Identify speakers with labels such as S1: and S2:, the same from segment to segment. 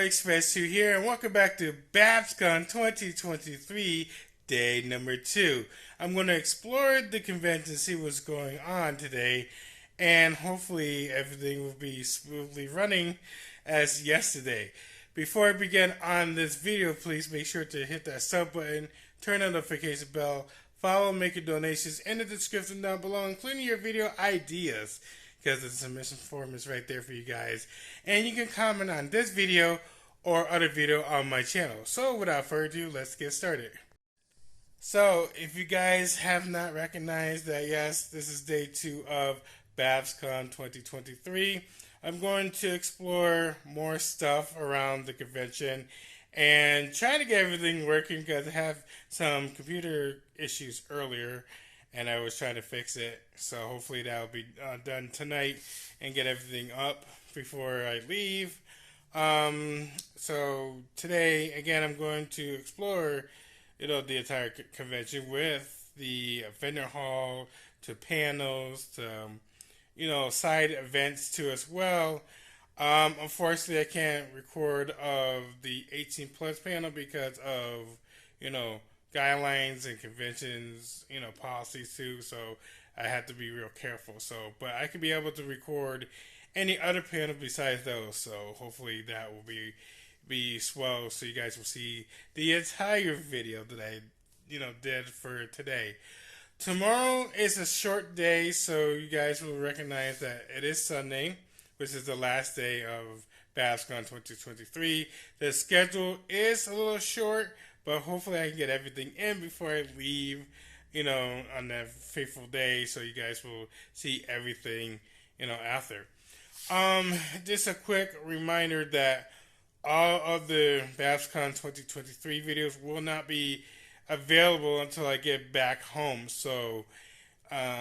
S1: Koreyexpress2 here, and welcome back to BABSCon 2023, day number 2. I'm going to explore the convention, see what's going on today, and hopefully everything will be smoothly running as yesterday. Before I begin on this video, please make sure to hit that sub button, turn on the notification bell, follow, make your donations in the description down below, including your video ideas, because the submission form is right there for you guys. And you can comment on this video or other video on my channel. So without further ado, let's get started. So if you guys have not recognized that, yes, this is day 2 of BABSCon 2023. I'm going to explore more stuff around the convention and try to get everything working because I have some computer issues earlier and I was trying to fix it. So hopefully that will be done tonight and get everything up before I leave. So today, again, I'm going to explore, the entire convention with the vendor hall to panels to, side events too as well. Unfortunately, I can't record of the 18 plus panel because of, guidelines and conventions, policies too. So I have to be real careful. So, but I could be able to record any other panel besides those. So hopefully that will be swell. So you guys will see the entire video that I, did for today. Tomorrow is a short day, so you guys will recognize that it is Sunday, which is the last day of BABSCon 2023. The schedule is a little short, but hopefully I can get everything in before I leave, on that fateful day, so you guys will see everything, after. Just a quick reminder that all of the BABSCon 2023 videos will not be available until I get back home. So,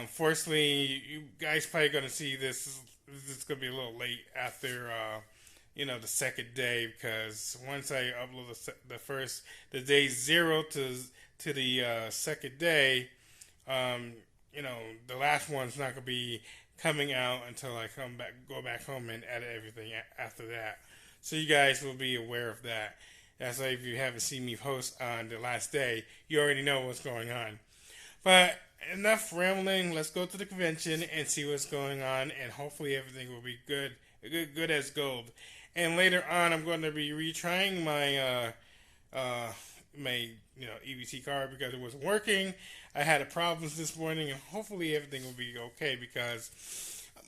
S1: fortunately, you guys probably going to see this. This is going to be a little late after, the second day, because once I upload the day 0 to the second day, the last one's not going to be coming out until I go back home and edit everything after that. So you guys will be aware of that. That's why if you haven't seen me post on the last day, you already know what's going on. But enough rambling. Let's go to the convention and see what's going on, and hopefully everything will be good as gold. And later on, I'm going to be retrying my EBT card because it wasn't working. I had problems this morning, and hopefully everything will be okay because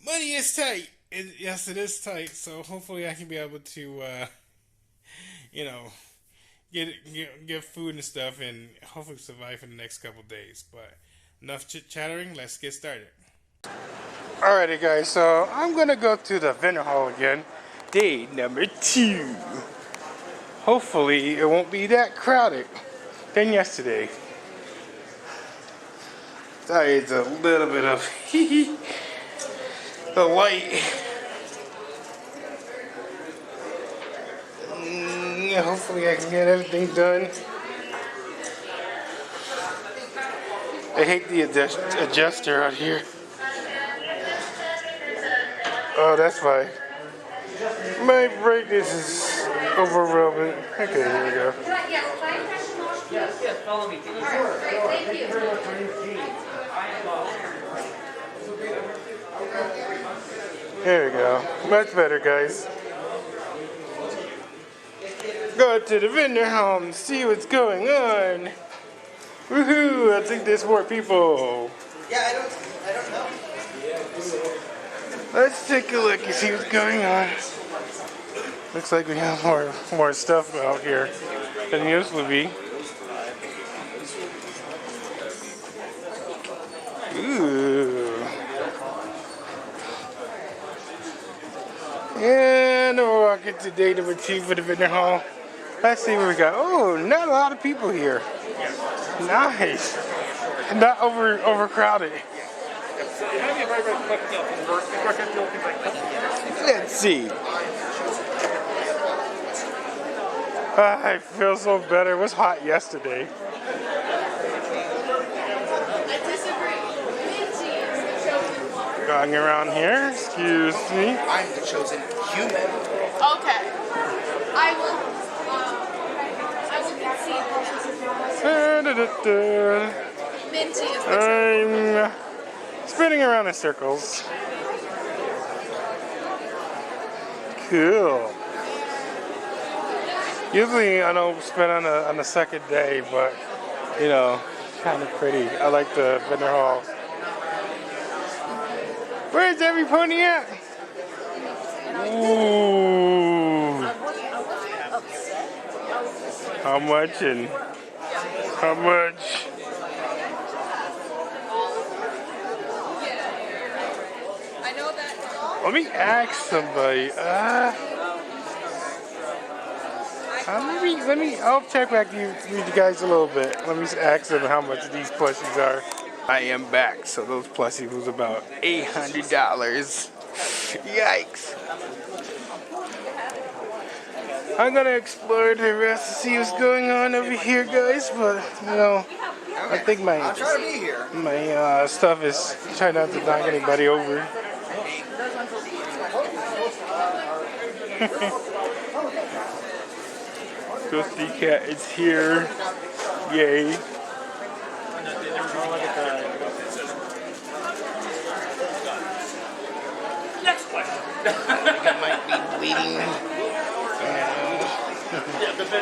S1: money is tight. Yes, it is tight. So hopefully I can be able to, get food and stuff, and hopefully survive for the next couple days. But enough chit-chattering. Let's get started. Alrighty, guys. So I'm gonna go to the vendor hall again. Day number 2. Hopefully it won't be that crowded than yesterday. Sorry, it's a little bit of the light. Hopefully I can get everything done. I hate the adjuster out here. Oh, that's why. My brightness is overwhelming. Okay, here we go. Yes, follow me. Thank you. There we go. Much better, guys. Go to the vendor hall and see what's going on. Woohoo! I think there's more people.
S2: Yeah, I don't know.
S1: Let's take a look and see what's going on. Looks like we have more stuff out here than usually be. Ooh. And we're walking to day number 2 for the vendor hall. Let's see what we got. Oh, not a lot of people here. Nice. Not overcrowded. Let's see. I feel so better. It was hot yesterday. Going around here. Excuse me.
S2: I'm the chosen human.
S3: Okay.
S1: I'm spinning around in circles. Cool. Usually I don't spin on the second day, but you know, kind of pretty. I like the vendor hall. Where's every pony at? Ooh. How much and how much? Let me ask somebody. I'll check back to you guys a little bit. Let me ask them how much these plushies are. I am back, so those plushies was about $800. Yikes. I'm gonna explore the rest to see what's going on over here, guys, but you know, I think my stuff is trying not to knock anybody over. Ghosty Cat is here. Yay.
S3: Next question.
S1: I think I might be bleeding.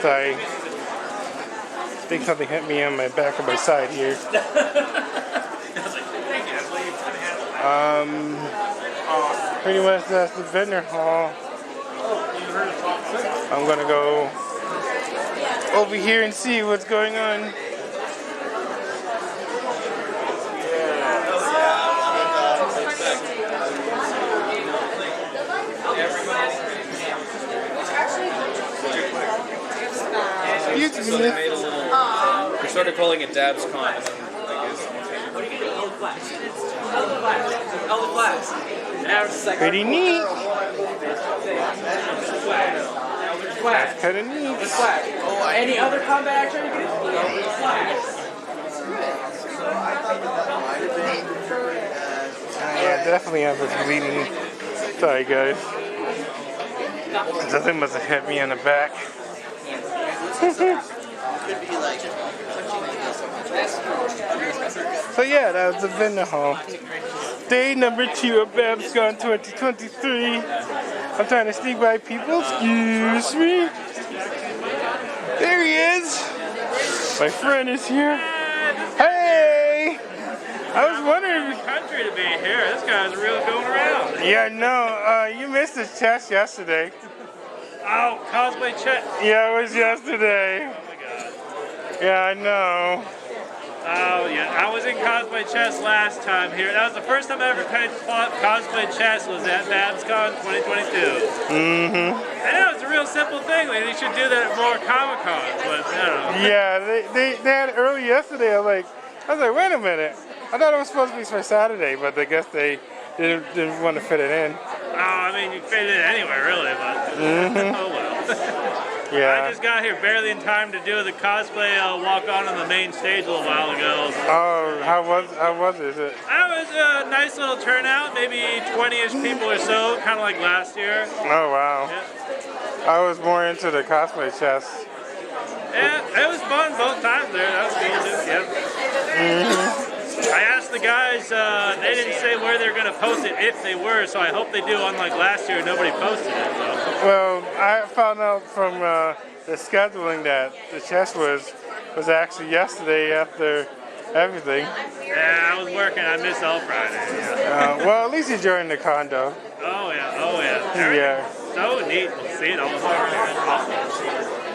S1: Sorry. I think something hit me on my back or my side here. Pretty much that's the vendor hall. I'm gonna go over here and see what's going on.
S3: We started calling it BABSCon.
S1: Pretty neat. That's kind of neat.
S3: Any other combat action?
S1: Yeah, definitely have this bleeding. Sorry, guys. Something must have hit me on the back. So yeah, that was the vendor hall. Day number 2 of BABSCon 2023. I'm trying to sneak by people. Excuse me. There he is. My friend is here. Hey! I was wondering.
S4: Country to be here. This guy's really going around.
S1: Yeah, no. You missed his chest yesterday.
S4: Oh, cosplay check.
S1: Yeah, it was yesterday.
S4: Oh my god.
S1: Yeah, I know.
S4: Oh yeah, I was in cosplay chess last time here. That was the first time I ever fought cosplay chess was at BABSCon 2022.
S1: Mm-hmm.
S4: I know it's a real simple thing. Like, they should do that at more Comic Cons, but I don't know.
S1: Yeah, they had it early yesterday. I was like, wait a minute. I thought it was supposed to be for Saturday, but I guess they didn't want to fit it in.
S4: Oh, I mean, you fit it anywhere really, but oh well.
S1: Yeah.
S4: I just got here barely in time to do the cosplay walk on the main stage a little while ago. So.
S1: Oh, how was it?
S4: That was a nice little turnout, maybe 20-ish people or so, kind of like last year.
S1: Oh wow.
S4: Yeah.
S1: I was more into the cosplay chest.
S4: Yeah, it was fun both times there. That was cool too. Yep.
S1: Mm-hmm.
S4: I asked the guys, they didn't say where they're going to post it if they were, so I hope they do. Unlike last year, nobody posted it. So.
S1: Well, I found out from the scheduling that the chest was actually yesterday after everything.
S4: Yeah, I was working. I missed all Friday. Yeah.
S1: Well, at least you joined the condo.
S4: Oh yeah, oh yeah.
S1: Yeah.
S4: So neat to see it all.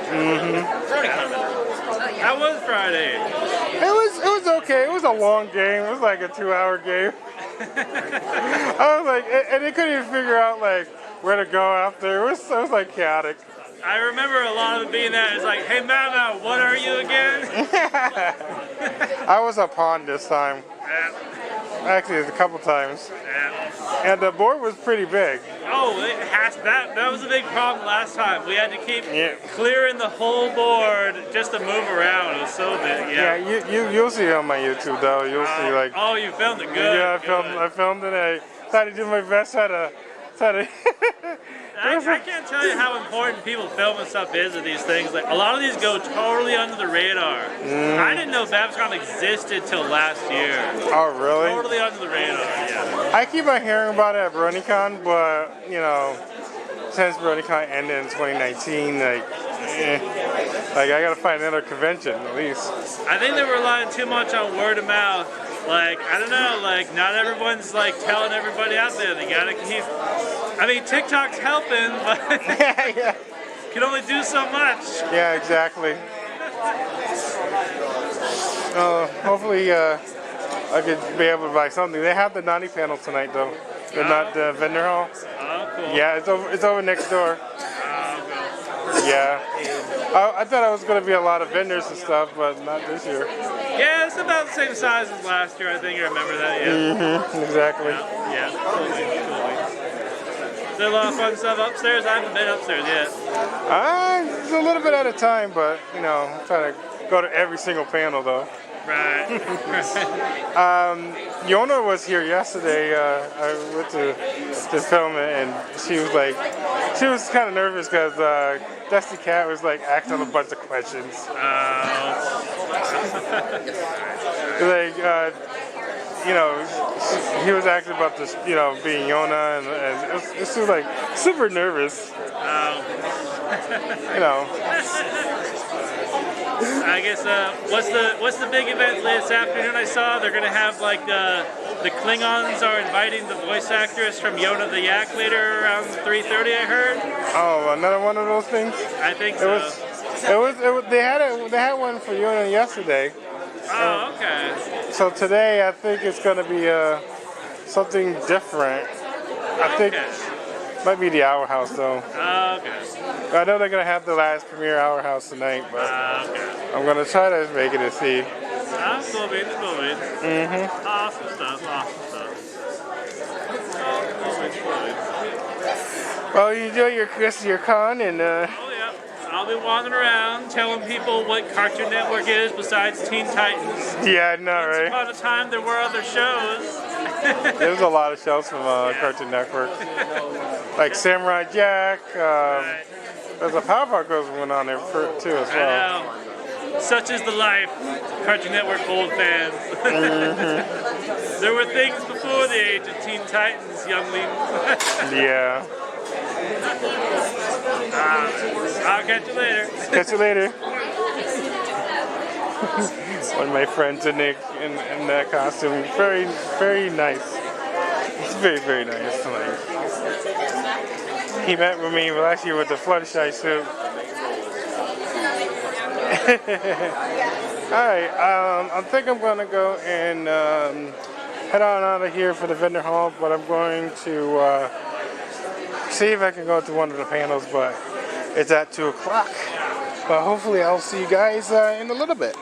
S1: Mm-hmm.
S4: How was Friday?
S1: It was okay. It was a long game. It was like a 2-hour game. I was like, and they couldn't even figure out like where to go after. It was like chaotic.
S4: I remember a lot of it being that. It's like, hey Mama, what are you again?
S1: I was a pawn this time.
S4: Yeah.
S1: Actually, a couple times.
S4: Yeah.
S1: And the board was pretty big.
S4: Oh, that was a big problem last time. We had to keep clearing the whole board just to move around. It was so big. Yeah.
S1: You'll see it on my YouTube though. You'll see like.
S4: Oh, you filmed it good.
S1: Yeah, I filmed it. I tried to do my best. Try to
S4: I can't tell you how important people filming stuff is with these things. Like a lot of these go totally under the radar. I didn't know BABSCon existed till last year.
S1: Oh, really?
S4: Totally under the radar. Yeah.
S1: I keep on hearing about it at BronyCon, but you know, since BronyCon ended in 2019, like I gotta find another convention at least.
S4: I think they were relying too much on word of mouth. Like, I don't know, like, not everyone's, like, telling everybody out there. They gotta keep... I mean, TikTok's helping, but...
S1: Yeah.
S4: Can only do so much.
S1: Yeah, exactly. Hopefully, I could be able to buy something. They have the Naughty panel tonight, though. They're not the vendor hall.
S4: Oh, cool.
S1: Yeah, it's over next door.
S4: Oh,
S1: Yeah. I thought it was going to be a lot of vendors and stuff, but not this year.
S4: yeah, it's about the same size as last year. I think I remember that, yeah.
S1: Exactly.
S4: Yeah, totally. Is there a lot of fun stuff upstairs? I haven't been upstairs yet.
S1: It's a little bit at a time, but, you know, I'm trying to go to every single panel, though.
S4: Right.
S1: Yona was here yesterday. I went to film it, and she was kind of nervous because Dusty Cat was like asking a bunch of questions. You know, he was asking about this, you know, being Yona, and she was like super nervous. You know.
S4: I guess what's the big event this afternoon? I saw they're gonna have like the Klingons are inviting the voice actress from Yona the Yak later around 3:30. I heard.
S1: Oh, another one of those things.
S4: I think so.
S1: They had one for Yona yesterday.
S4: Oh, okay.
S1: So today I think it's gonna be something different. I think might be the Hour House though.
S4: Okay.
S1: I know they're gonna have the last premiere Hour House tonight, but I'm gonna try to make it a see.
S4: Cool, man. Awesome stuff.
S1: Well, you enjoy your con and.
S4: Oh yeah. I'll be wandering around telling people what Cartoon Network is besides Teen Titans.
S1: Yeah, I know, right?
S4: Once upon a time, there were other shows.
S1: There's a lot of shows from Cartoon Network, like Samurai Jack. There's a Powerpuff Girls one on there too as well.
S4: I know. Such is the life, Cartoon Network old fans. There were things before the age of Teen Titans, youngling.
S1: Yeah.
S4: I'll catch you later.
S1: Catch you later. One of my friends in that costume, very, very nice. It's very, very nice tonight. He met with me last year with the Fluttershy suit. Alright, I think I'm going to go and head on out of here for the vendor hall, but I'm going to see if I can go to one of the panels, but it's at 2 o'clock. But hopefully I'll see you guys in a little bit.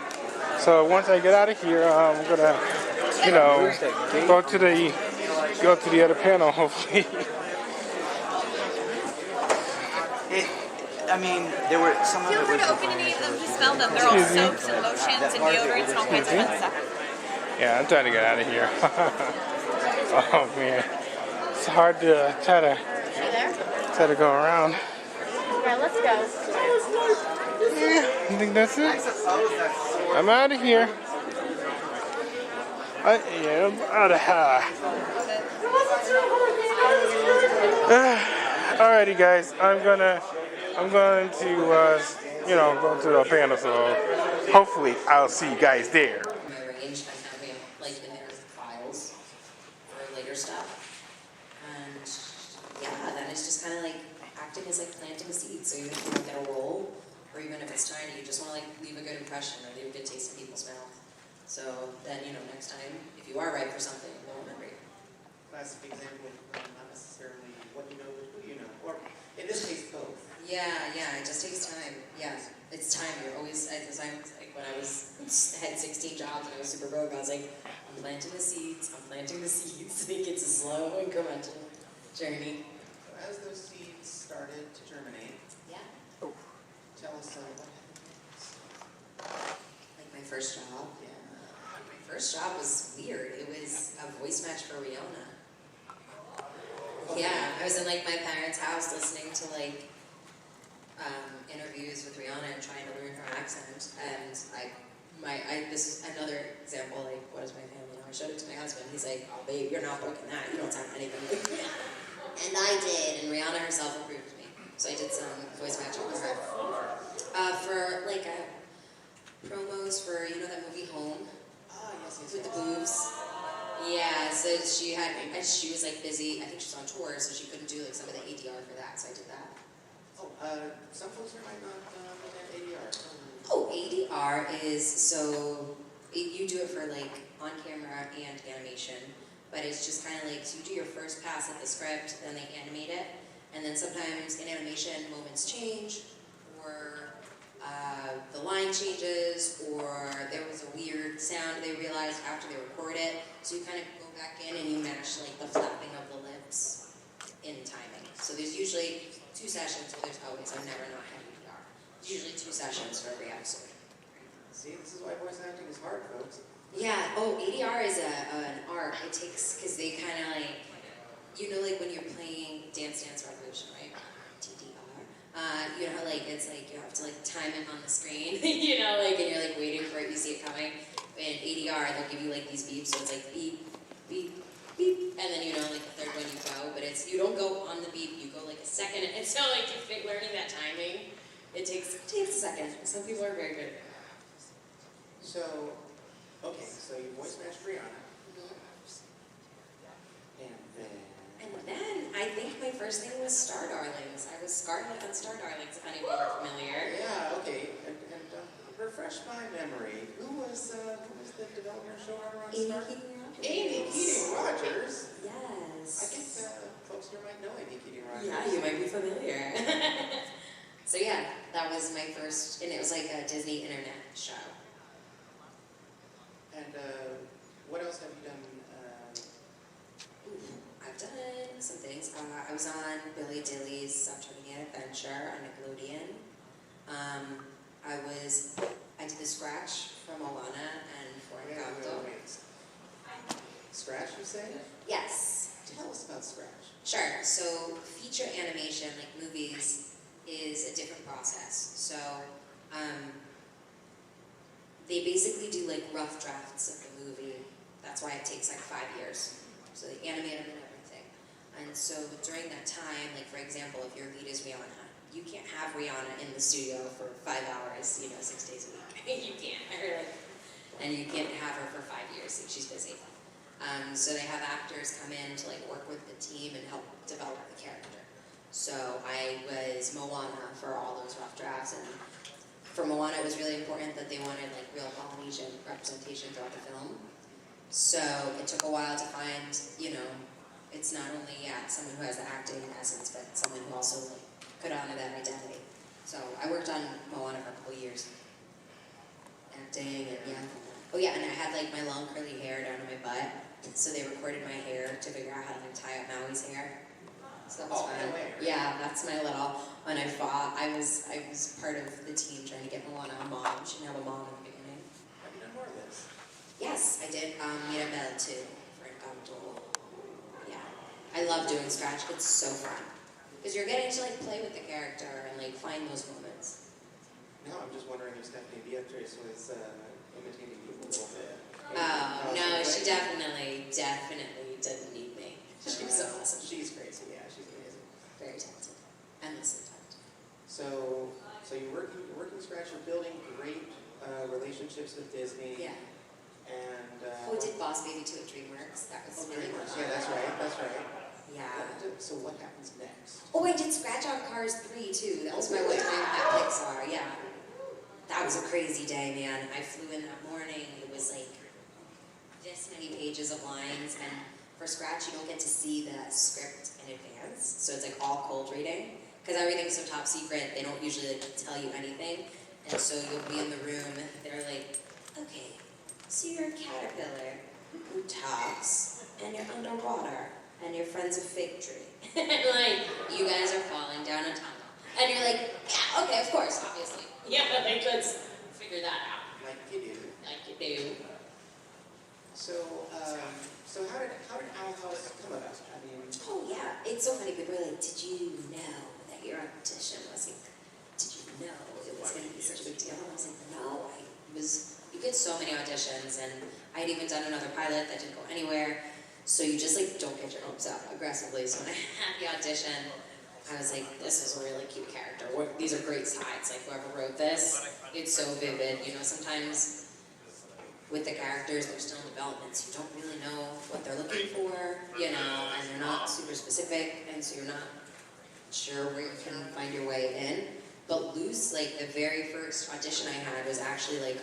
S1: So once I get out of here, I'm going to, you know, go to the other panel, hopefully.
S2: I mean, there were some of it was.
S5: Feel free to open any of them to smell them. They're all soaps and lotions and deodorants and all kinds of fun stuff.
S1: Yeah, I'm trying to get out of here. Oh man, it's hard to try to go around.
S5: Alright, let's go.
S1: Yeah, I think that's it. I'm out of here. I am out of here. Alrighty, guys. I'm going to, you know, go to the panel. So hopefully, I'll see you guys there.
S6: My range, I kind of like in there files for later stuff, and yeah, then it's just kind of like acting as like planting a seed. So even if you don't get a role, or even if it's tiny, you just want to like leave a good impression or leave a good taste in people's mouth. So then, you know, next time, if you are right for something, they'll remember you.
S2: Classic example, not necessarily what you know, but who you know, or in this case, both.
S6: Yeah, it just takes time. Yeah, it's time. You're always, as I was like, when I had 16 jobs and I was super broke, I was like, I'm planting the seeds. I think it's a slow, incremental journey.
S2: So as those seeds started to germinate,
S6: Yeah.
S2: tell us what happened.
S6: Like my first job.
S2: Yeah.
S6: My first job was weird. It was a voice match for Rihanna. Yeah, I was in like my parents' house listening to like interviews with Rihanna and trying to learn her accent, and this is another example. Like, what does my family know? I showed it to my husband. He's like, "Oh, babe, you're not working that. You don't sound anything like that." And I did, and Rihanna herself approved me. So I did some voice matching for her. For like promos for that movie Home.
S2: Ah, yes,
S6: With the boobs. Yeah, so she was like busy. I think she was on tour, so she couldn't do like some of the ADR for that. So I did that.
S2: Oh, some folks here might not understand ADR.
S6: Oh, ADR is you do it for like on camera and animation, but it's just kind of like, so you do your first pass at the script, then they animate it, and then sometimes in animation moments change, or the line changes, or there was a weird sound they realized after they record it, so you kind of go back in and you match like the flapping of the lips in timing. So there's usually 2 sessions, so I've never not had ADR. It's usually 2 sessions for every episode.
S2: See, this is why voice acting is hard, folks.
S6: Yeah, ADR is an art. It takes, because they kind of like, like when you're playing Dance Dance Revolution, right? TDR. Like, it's like you have to like time it on the screen, and you're like waiting for it, you see it coming. And ADR, they'll give you like these beeps, so it's like beep, beep, beep, and then like the third one you go, but you don't go on the beep, you go like a second, and so like learning that timing, it takes a second. Some people are very good.
S2: So, okay, so you voice matched Rihanna.
S6: And then I think my first thing was Star Darlings. I was Scarlet on Star Darlings, if any of you are familiar.
S2: Yeah, okay, and refresh my memory. Who was the development showrunner on Star? Amy Keating Rogers.
S6: Yes.
S2: I think folks here might know Amy Keating Rogers.
S6: Yeah, you might be familiar. So yeah, that was my first, and it was like a Disney internet show.
S2: And what else have you done?
S6: I've done some things. I was on Billy Dilly's Subterranean Adventure on Nickelodeon. I did the scratch for Moana and for Encanto.
S2: Scratch, you say?
S6: Yes.
S2: Tell us about Scratch.
S6: Sure. So feature animation, like movies, is a different process. So they basically do like rough drafts of the movie. That's why it takes like 5 years. So they animate them and everything. And so during that time, like for example, if your lead is Rihanna, you can't have Rihanna in the studio for 5 hours, 6 days a week. You can't. And you can't have her for 5 years if she's busy. So they have actors come in to like work with the team and help develop the character. So I was Moana for all those rough drafts, and for Moana it was really important that they wanted like real Polynesian representation throughout the film. So it took a while to find, it's not only someone who has the acting essence, but someone who also like could honor that identity. So I worked on Moana for a couple years. Acting and oh yeah, and I had like my long curly hair down to my butt, so they recorded my hair to figure out how to like tie up Maui's hair. So that was fun. Yeah, that's my little. When I fought, I was part of the team trying to get Moana a mom. She didn't have a mom in the beginning.
S2: Have you done more of this?
S6: Yes, I did Mirabelle too for Encanto. Yeah, I love doing scratch. It's so fun because you're getting to like play with the character and like find those moments.
S2: No, I'm just wondering if Stephanie Beatrice was imitating you a little bit.
S6: Oh, no, she definitely didn't need me. She was awesome.
S2: She's crazy, yeah, she's amazing.
S6: Very talented. Endlessly talented.
S2: So you're working scratch, you're building great relationships with Disney.
S6: Yeah.
S2: And
S6: We did Boss Baby 2 at DreamWorks. That was really
S2: DreamWorks,
S6: fun.
S2: yeah, that's right.
S6: Yeah.
S2: So what happens next?
S6: Oh, I did Scratch on Cars 3 too. That was my one time at Pixar, yeah. That was a crazy day, man. I flew in that morning. It was like this many pages of lines, and for Scratch, you don't get to see the script in advance, so it's like all cold reading. Because everything's so top secret, they don't usually like tell you anything. And so you'll be in the room, and they're like, okay, so you're a caterpillar who talks, and you're underwater, and your friend's a fig tree. And like, you guys are falling down a tunnel. And you're like, yeah, okay, of course, obviously. Yeah, like, let's figure that out.
S2: Like you do.
S6: Like you do.
S2: So So how did Owl House come about? I mean,
S6: Oh yeah, it's so funny. People are like, did you know that your audition was like, did you know it was going to be such a big deal? And I was like, no, you get so many auditions, and I had even done another pilot that didn't go anywhere. So you just like don't get your hopes up aggressively. So when I had the audition, I was like, this is a really cute character. These are great sides. Like whoever wrote this, it's so vivid. You know, sometimes with the characters, they're still in development, so you don't really know what they're looking for, you know, and they're not super specific, and so you're not sure where you can find your way in. But Luce, like the very first audition I had was actually like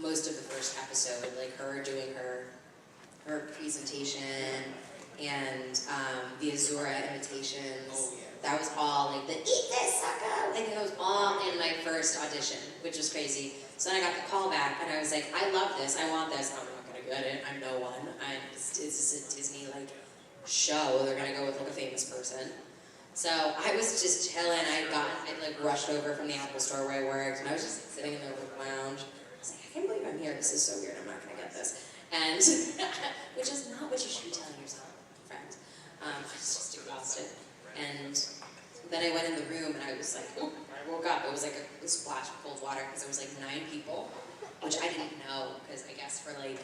S6: most of the first episode, like her doing her presentation and the Azura imitations.
S2: oh yeah.
S6: That was all like the eat this sucker. Like that was all in my first audition, which was crazy. So then I got the call back, and I was like, I love this, I want this. I'm not gonna get it. I'm no one. It's a Disney like show. They're gonna go with like a famous person. So I was just chilling. I like rushed over from the Apple store where I worked, and I was just like, sitting in the lounge. I was like, I can't believe I'm here. This is so weird. I'm not gonna get this. And which is not what you should be telling yourself, friend. I was just exhausted. And then I went in the room, and I was like, oh, I woke up. It was like a splash of cold water because there was like 9 people, which I didn't know because I guess for like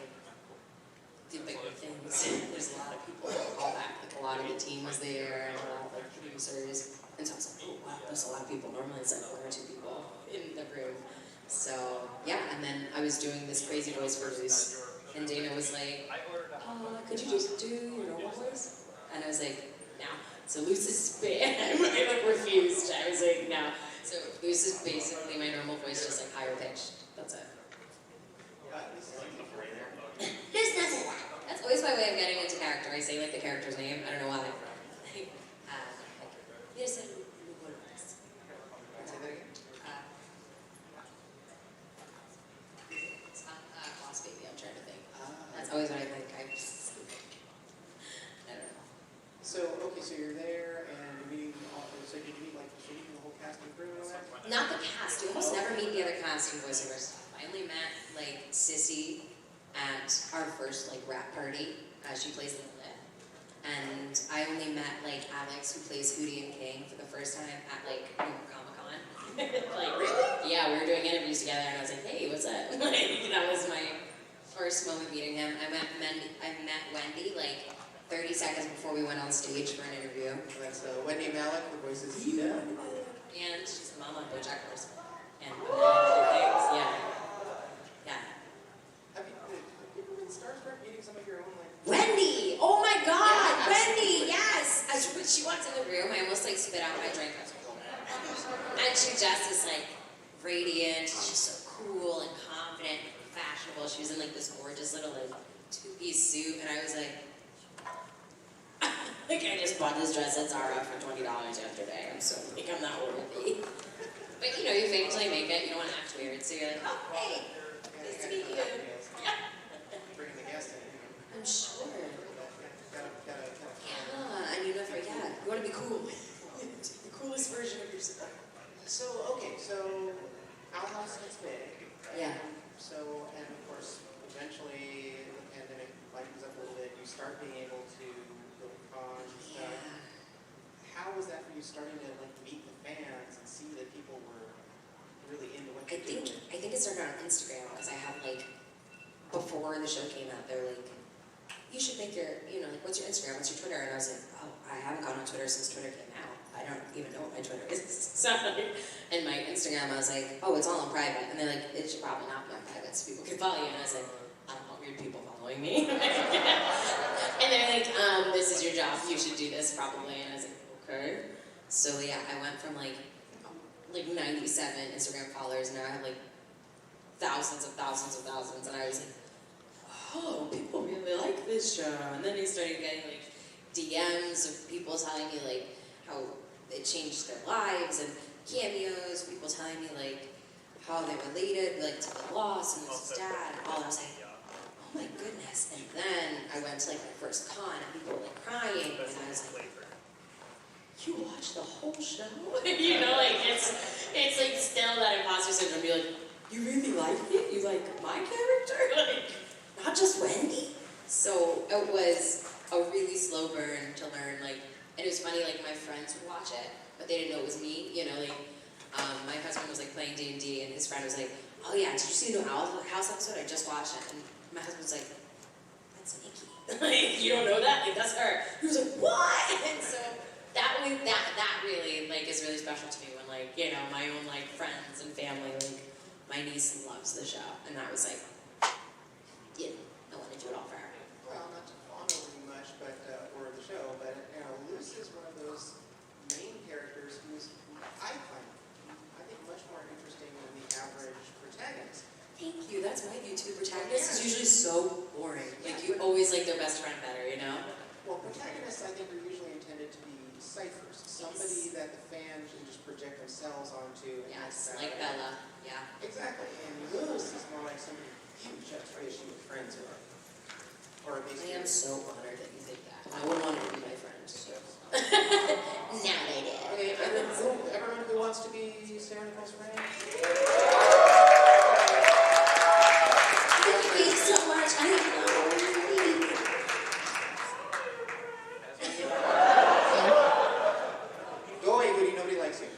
S6: the bigger things, there's a lot of people that call back. Like a lot of the team was there, and a lot of like producers. And so I was like, oh wow, there's a lot of people. Normally it's like 1 or 2 people in the room. So yeah, and then I was doing this crazy voice for Luce, and Dana was like, could you just do your normal voice? And I was like, no. So Luce is I like refused. I was like, no. So Luce is basically my normal voice, just like higher pitched. That's it. There's nothing. That's always my way of getting into character. I say like the character's name. I don't know why. There's a
S2: Say that again.
S6: it's not Boss Baby. I'm trying to think. That's always what I think. I don't know.
S2: So okay, so you're there, and you're meeting. So did you meet like the whole cast and crew and all that?
S6: Not the cast. You almost never meet the other cast in voiceover stuff. I only met like Sissy at our first like rap party. She plays in the Lit. And I only met like Alex, who plays Hootie and King, for the first time at like New York Comic-Con. Like really? Yeah, we were doing interviews together, and I was like, hey, what's up? Like that was my first moment meeting him. I met Wendy like 30 seconds before we went on stage for an interview.
S2: That's Wendy Malick, the voice is Ida.
S6: And she's the mom on BoJack Horseman. And other things, yeah. Yeah.
S2: Have you been starstruck meeting some of your own like?
S6: Wendy! Oh my god!
S2: Yeah,
S6: Wendy! Yes! When she walked in the room, I almost like spit out my drink. And she just is like radiant. She's just so cool and confident and fashionable. She was in like this gorgeous little like 2-piece suit, and I was like, like I just bought this dress at Zara for $20 yesterday. I'm so like I'm not worthy. But you know, you famously make it. You don't want to act weird, so you're like, oh hey, nice to meet you. Yeah.
S2: Bringing the guest in.
S6: I'm sure.
S2: Gotta.
S6: Yeah, and you never. Yeah, you want to be cool. The coolest version of yourself.
S2: So okay, so Owl House gets big. Right?
S6: Yeah.
S2: So and of course, eventually the pandemic lightens up a little bit. You start being able to go to cons and stuff.
S6: Yeah.
S2: How was that for you, starting to like meet the fans and see that people were really into what
S6: I
S2: you're doing?
S6: think it started on Instagram because I had like before the show came out, they're like, you should make your, you know, like what's your Instagram, what's your Twitter? And I was like, oh, I haven't gone on Twitter since Twitter came out. I don't even know what my Twitter is. So and my Instagram, I was like, oh, it's all on private. And they're like, it should probably not be on private so people can follow you. And I was like, I don't want weird people following me. And they're like, this is your job. You should do this probably. And I was like, okay. So yeah, I went from like 97 Instagram followers, and now I have like thousands. And I was like, oh, people really like this show. And then I started getting like DMs of people telling me like how it changed their lives, and cameos, people telling me like how they related like to the loss and his dad and all. I was like, oh my goodness. And then I went to like my first con, and people were like crying, and I was like, you watched the whole show? You know, like it's like still that imposter syndrome. Be like, you really liked it? You like my character? Like, not just Wendy? So So it was a really slow burn to learn, like, and it was funny, like, my friends would watch it, but they didn't know it was me, you know, like, my husband was, like, playing D&D, and his friend was like, oh yeah, did you see the new House episode? I just watched it. And my husband was like, that's Nikki. Like, you don't know that? Like, that's her. He was like, what? And so that really, like, is really special to me when, like, you know, my own, like, friends and family, like, my niece loves the show. And that was like, you know, I want to do it all for her.
S2: Well, not to fawn over you much, but or the show, but you know, Luce is one of those main characters who's I think much more interesting than the average protagonist.
S6: Thank you. That's my view too. Protagonists is usually so boring. Like, you always like their best friend better, you know?
S2: Well, protagonists I think are usually intended to be ciphers, somebody that the fans can just project themselves onto. And
S6: Yes, like Bella. Yeah.
S2: Exactly. And Luce is more like somebody you just wish you were friends with. Or at least
S6: I am so honored that you think that. I wouldn't want her to be my friend. So. Now they did.
S2: Okay, everyone who wants to be Sarah Nicole's friend?
S6: Thank you so much. I know.
S2: Go away, Woody. Nobody likes you.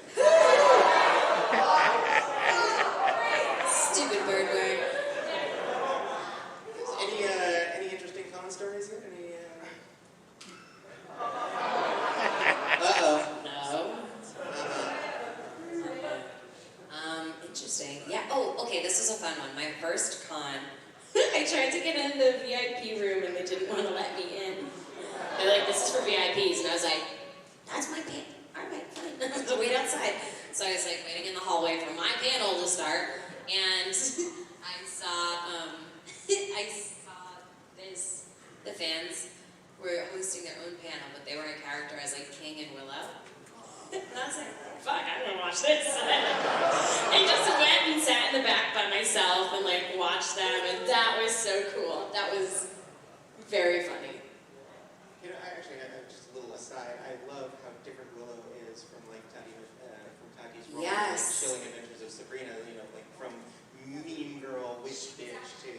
S6: Stupid bird word.
S2: Any interesting con stories yet? Uh-oh.
S6: No. Interesting. Yeah. Oh, okay. This was a fun one. My first con, I tried to get in the VIP room and they didn't want to let me in. They're like, "This is for VIPs," and I was like, "That's my panel. All right, fine." I have to wait outside. So I was like waiting in the hallway for my panel to start, and I saw this. The fans were hosting their own panel, but they were in character as like King and Willow. And I was like, fuck, I don't want to watch this. I just went and sat in the back by myself and like watched them, and that was so cool. That was very funny.
S2: You know, just a little aside, I love how different Willow is from like Tati's role.
S6: Yes.
S2: Like, Chilling Adventures of Sabrina, you know, like from mean girl, witch bitch to...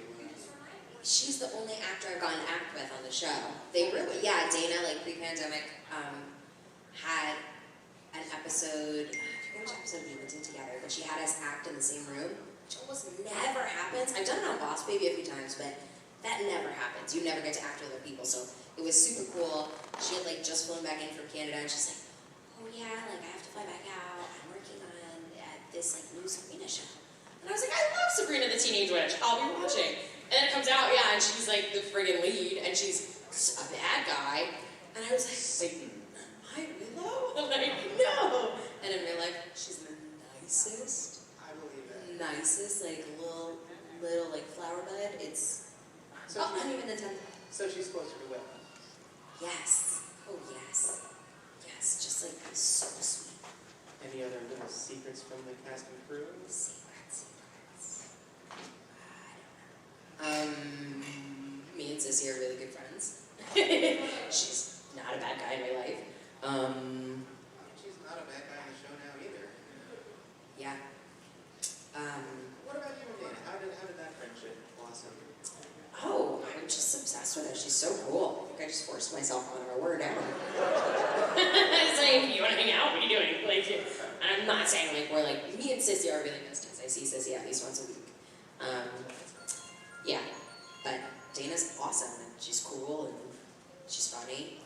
S6: She's the only actor I've gotten to act with on the show. They really, yeah, Dana, like pre-pandemic, had an episode, I forget which episode we did together, but she had us act in the same room, which almost never happens. I've done it on Boss Baby a few times, but that never happens. You never get to act with other people, so it was super cool. She had like just flown back in from Canada, and she's like, oh yeah, like I have to fly back out. I'm working on this like new Sabrina show. And I was like, I love Sabrina the Teenage Witch. I'll be watching. And then it comes out, yeah, and she's like the friggin' lead, and she's a bad guy. And I was like, am I Willow? I'm like, no. And in real life, she's the nicest.
S2: I believe it.
S6: Nicest, like little like flower bud. It's not even the 10th.
S2: So she's closer to Will.
S6: Yes. Oh yes. Yes, just like so sweet.
S2: Any other little secrets from the cast and crew?
S6: Secrets. Me and Sissy are really good friends. She's not a bad guy in real life.
S2: She's not a bad guy on the show now either.
S6: Yeah.
S2: What about you and Dana? How did that friendship blossom?
S6: Oh, I'm just obsessed with her. She's so cool. I think I just forced myself on her. Word out. It's like, you want to hang out? What are you doing? Like, and I'm not saying like we're like, me and Sissy are really besties. I see Sissy at least once a week. Yeah, but Dana's awesome, and she's cool, and she's funny.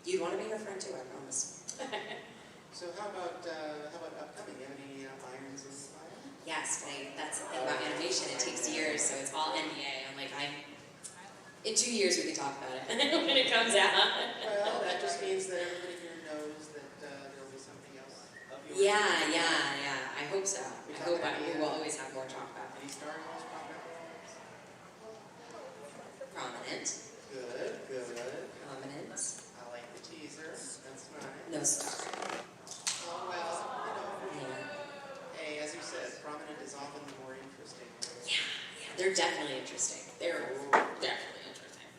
S6: You'd want to be her friend too, I promise.
S2: So how about upcoming? You have any irons in the fire?
S6: Yes, but that's the thing about animation. It takes years, so it's all NDA. I'm like, in 2 years we can talk about it when it comes out.
S2: Well, that just means that everybody here knows that there'll be something else of yours.
S6: Yeah. I hope so. I hope we will always have more to talk about.
S2: Any star roles popping up?
S6: Prominent.
S2: Good.
S6: Prominent.
S2: I like the teaser. That's nice.
S6: No star.
S2: Oh, well, you know.
S6: Yeah.
S2: Hey, as you said, prominent is often the more interesting.
S6: Yeah. They're definitely interesting. They're definitely interesting.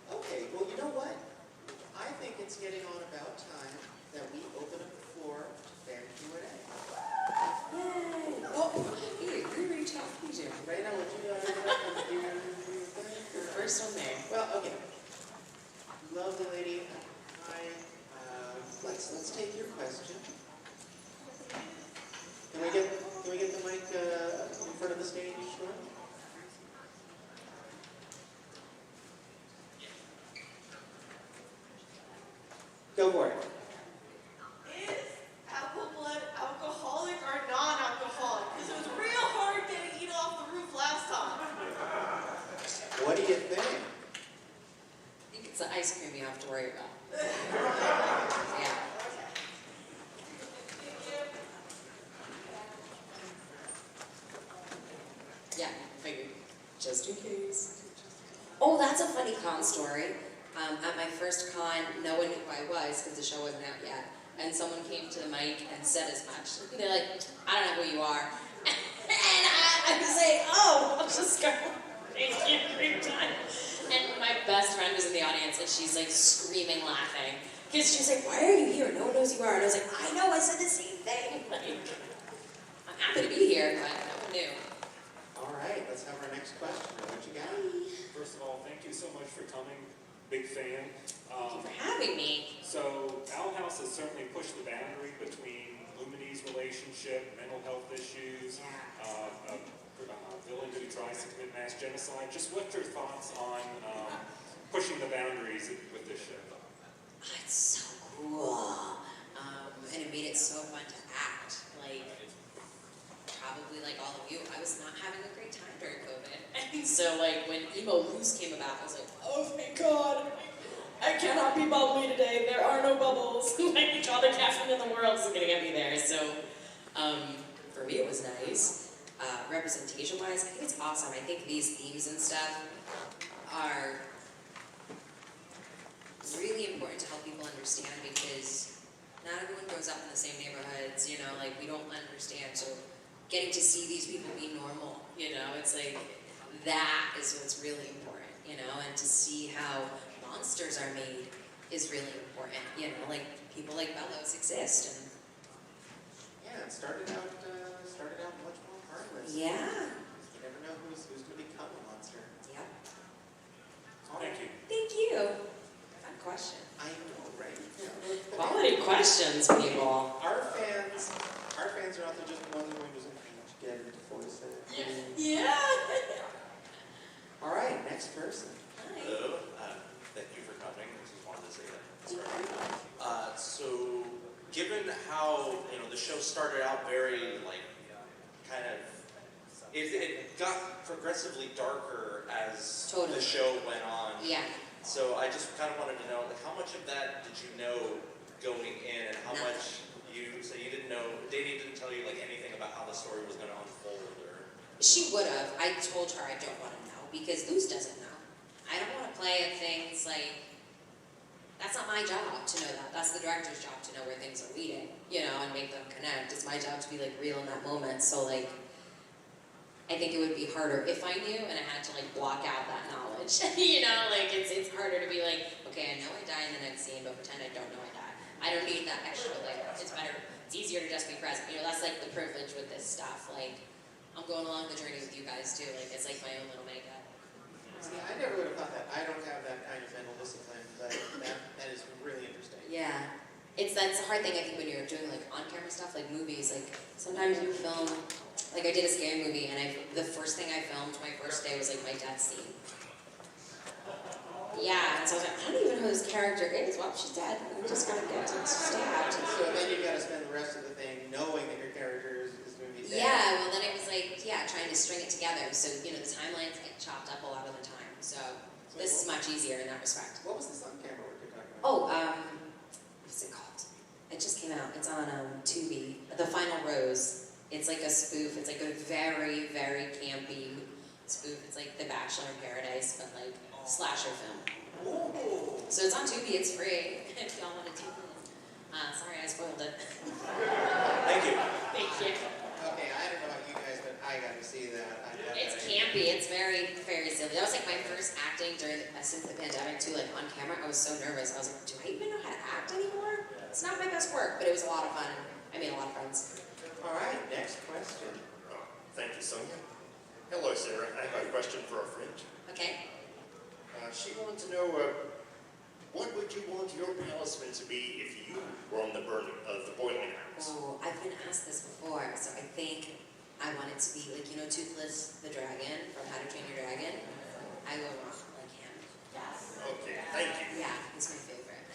S2: Okay, well, you know what? I think it's getting on about time that we open up the floor to fan Q&A.
S6: Yay! Oh, hey, we already talked to you.
S2: Right now, would you open up and do your thing? Go for it.
S7: Is apple blood alcoholic or non-alcoholic? Because it was real hard getting eaten off the roof last time.
S2: What do you think?
S6: I think it's the ice cream you have to worry about. Yeah. Yeah, figured. Just in case. Oh, that's a funny con story. At my first con, no one knew who I was because the show wasn't out yet. And someone came to the mic and said as much. They're like, I don't know who you are. And I was like, oh, I'll just go. Thank you every time. And my best friend was in the audience and she's like screaming laughing. Because she's like, why are you here? No one knows who you are. And I was like, I know, I said the same thing. Like, I'm happy to be here, but no one knew.
S2: All right, let's have our next question. What you got?
S8: First of all, thank you so much for coming. Big fan.
S6: Thank you for having me.
S8: So, Owl House has certainly pushed the boundary between Luminee's relationship, mental health issues, a villain who tries to commit mass genocide. Just what's your thoughts on pushing the boundaries with this show?
S6: Oh, it's so cool. And it made it so fun to act. Like, probably like all of you, I was not having a great time during COVID. And so like when Emo Loose came about, I was like, oh my god, I cannot be bubbly today. There are no bubbles. Like all the caffeine in the world isn't gonna get me there. So for me it was nice. Representation-wise, I think it's awesome. I think these themes and stuff are really important to help people understand because not everyone grows up in the same neighborhoods, you know, like we don't understand. So getting to see these people be normal, you know, it's like, that is what's really important, you know, and to see how monsters are made is really important, you know, like people like Bellows exist. And
S2: Yeah, it started out much more harmless.
S6: yeah.
S2: You never know who's going to become a monster.
S6: Yep.
S8: Thank you.
S6: Thank you. Fun question.
S2: I know, right?
S6: Quality questions, people.
S2: Our fans are out there just wondering when does it get into voice acting.
S6: Yeah.
S2: All right, next person.
S6: Hi.
S9: Hello, thank you for coming. I just wanted to say that. So, given how the show started out very kind of, it got progressively darker as
S6: Totally.
S9: the show went on.
S6: Yeah.
S9: So I just kind of wanted to know, how much of that did you know going in, and how
S6: Nothing.
S9: much so you didn't know? Danny didn't tell you anything about how the story was going to unfold, or?
S6: She would have. I told her I don't want to know because Luz doesn't know. I don't want to play at things like, that's not my job to know that. That's the director's job to know where things are leading, and make them connect. It's my job to be real in that moment. So I think it would be harder if I knew and I had to block out that knowledge. It's harder to be okay, I know I die in the next scene, but pretend I don't know I die. I don't need that extra it's better. It's easier to just be present. That's the privilege with this stuff. I'm going along the journey with you guys too. It's my own little makeup.
S2: See, I never would have thought that. I don't have that kind of mental discipline, but that is really interesting.
S6: Yeah. That's a hard thing I think when you're doing on-camera stuff, movies. Sometimes you film, I did a scary movie and the first thing I filmed my first day was my death scene. Yeah, and so I was I don't even know who this character is. Well, she's dead. I'm just gonna get stabbed.
S2: So then you've got to spend the rest of the thing knowing that your character is going to be dead.
S6: Yeah, well then it was trying to string it together. So, the timelines get chopped up a lot of the time. So this is much easier in that respect.
S2: What was this on camera work you're talking about?
S6: Oh, what's it called? It just came out. It's on Tubi. The Final Rose. It's a spoof. It's a very, very campy spoof. It's The Bachelor in Paradise, but slasher film.
S2: Ooh.
S6: So it's on Tubi. It's free if y'all want to tune in. Sorry, I spoiled it.
S9: Thank you.
S6: Thank you.
S2: Okay, I don't know about you guys, but I got to see that.
S6: It's campy. It's very, very silly. That was my first acting since the pandemic too. On camera, I was so nervous. I was do I even know how to act anymore? It's not my best work, but it was a lot of fun. I made a lot of friends.
S2: All right, next question.
S10: Thank you, Sonia. Hello, Sarah. I have a question for a friend.
S6: Okay.
S10: She wanted to know, what would you want your talisman to be if you were on the boiling house?
S6: Oh, I've been asked this before, so I think I want it to be Toothless the dragon from How to Train Your Dragon. I will want like him.
S10: Okay, thank you.
S6: Yeah, he's my favorite.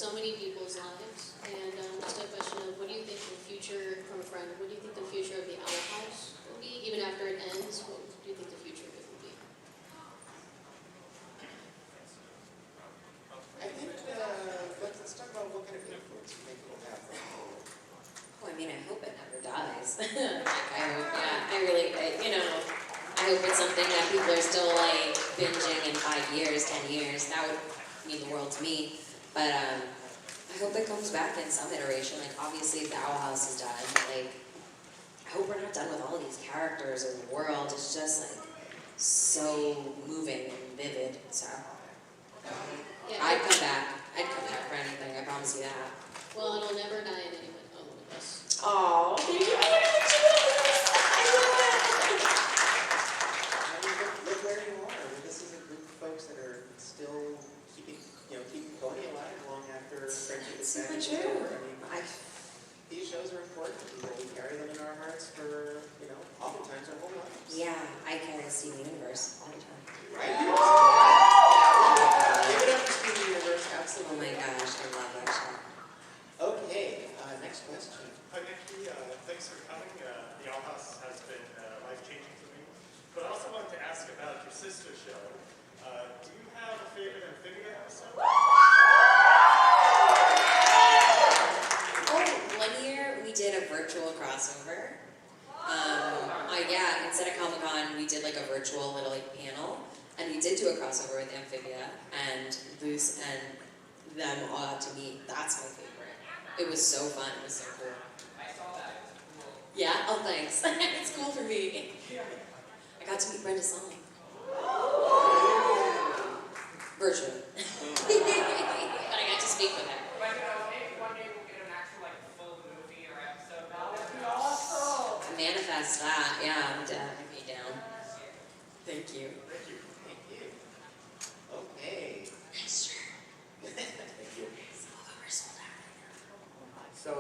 S11: so many people's lives. And just a question of what do you think the future, from a friend, what do you think the future of the Owl House will be? Even after it ends, what do you think the future of it will be?
S2: I think, let's talk about what kind of influence you think it'll have.
S6: Oh, I mean, I hope it never dies. I hope, yeah, I really, I hope it's something that people are still like binging in 5 years, 10 years. That would mean the world to me. But I hope it comes back in some iteration. Like, obviously, the Owl House is done. Like, I hope we're not done with all of these characters in the world. It's just like so moving and vivid. So
S11: Yeah,
S6: I'd come back. I'd come back for anything. I promise you that.
S11: well, it'll never die in anyone. Oh, one of us.
S6: Oh, thank you. I wanted to do this. I love it.
S2: I mean, look where you are. I mean, this is a group of folks that are still keeping Korey alive long after Friendship is
S6: Super
S2: Back
S6: true.
S2: over. I mean, these shows are important. We carry them in our hearts for, oftentimes our whole lives.
S6: Yeah, I carry Steven Universe all the time.
S2: Right? Give it up to Steven Universe,
S6: Oh
S2: absolutely.
S6: my gosh, I love that show.
S2: Okay, next question.
S12: Hi, Nikki. Thanks for coming. The Owl House has been life-changing for me. But I also wanted to ask about your sister show. Do you have a favorite amphibia episode?
S6: Oh, one year we did a virtual crossover. Yeah, instead of Comic-Con, we did like a virtual little panel. And we did do a crossover with Amphibia, and Luce and them all got to meet. That's my favorite. It was so fun. It was so cool.
S3: I saw that.
S6: Yeah? Oh, thanks. It's cool for me. I got to meet Brenda Song. Virtually. But I got to speak with her.
S3: But maybe one day we'll get an actual full movie or episode. That would be awesome.
S6: Manifest that. Yeah, I'm definitely down. Thank you.
S2: Thank you. Okay.
S6: Nice shirt.
S2: Thank you.
S13: So,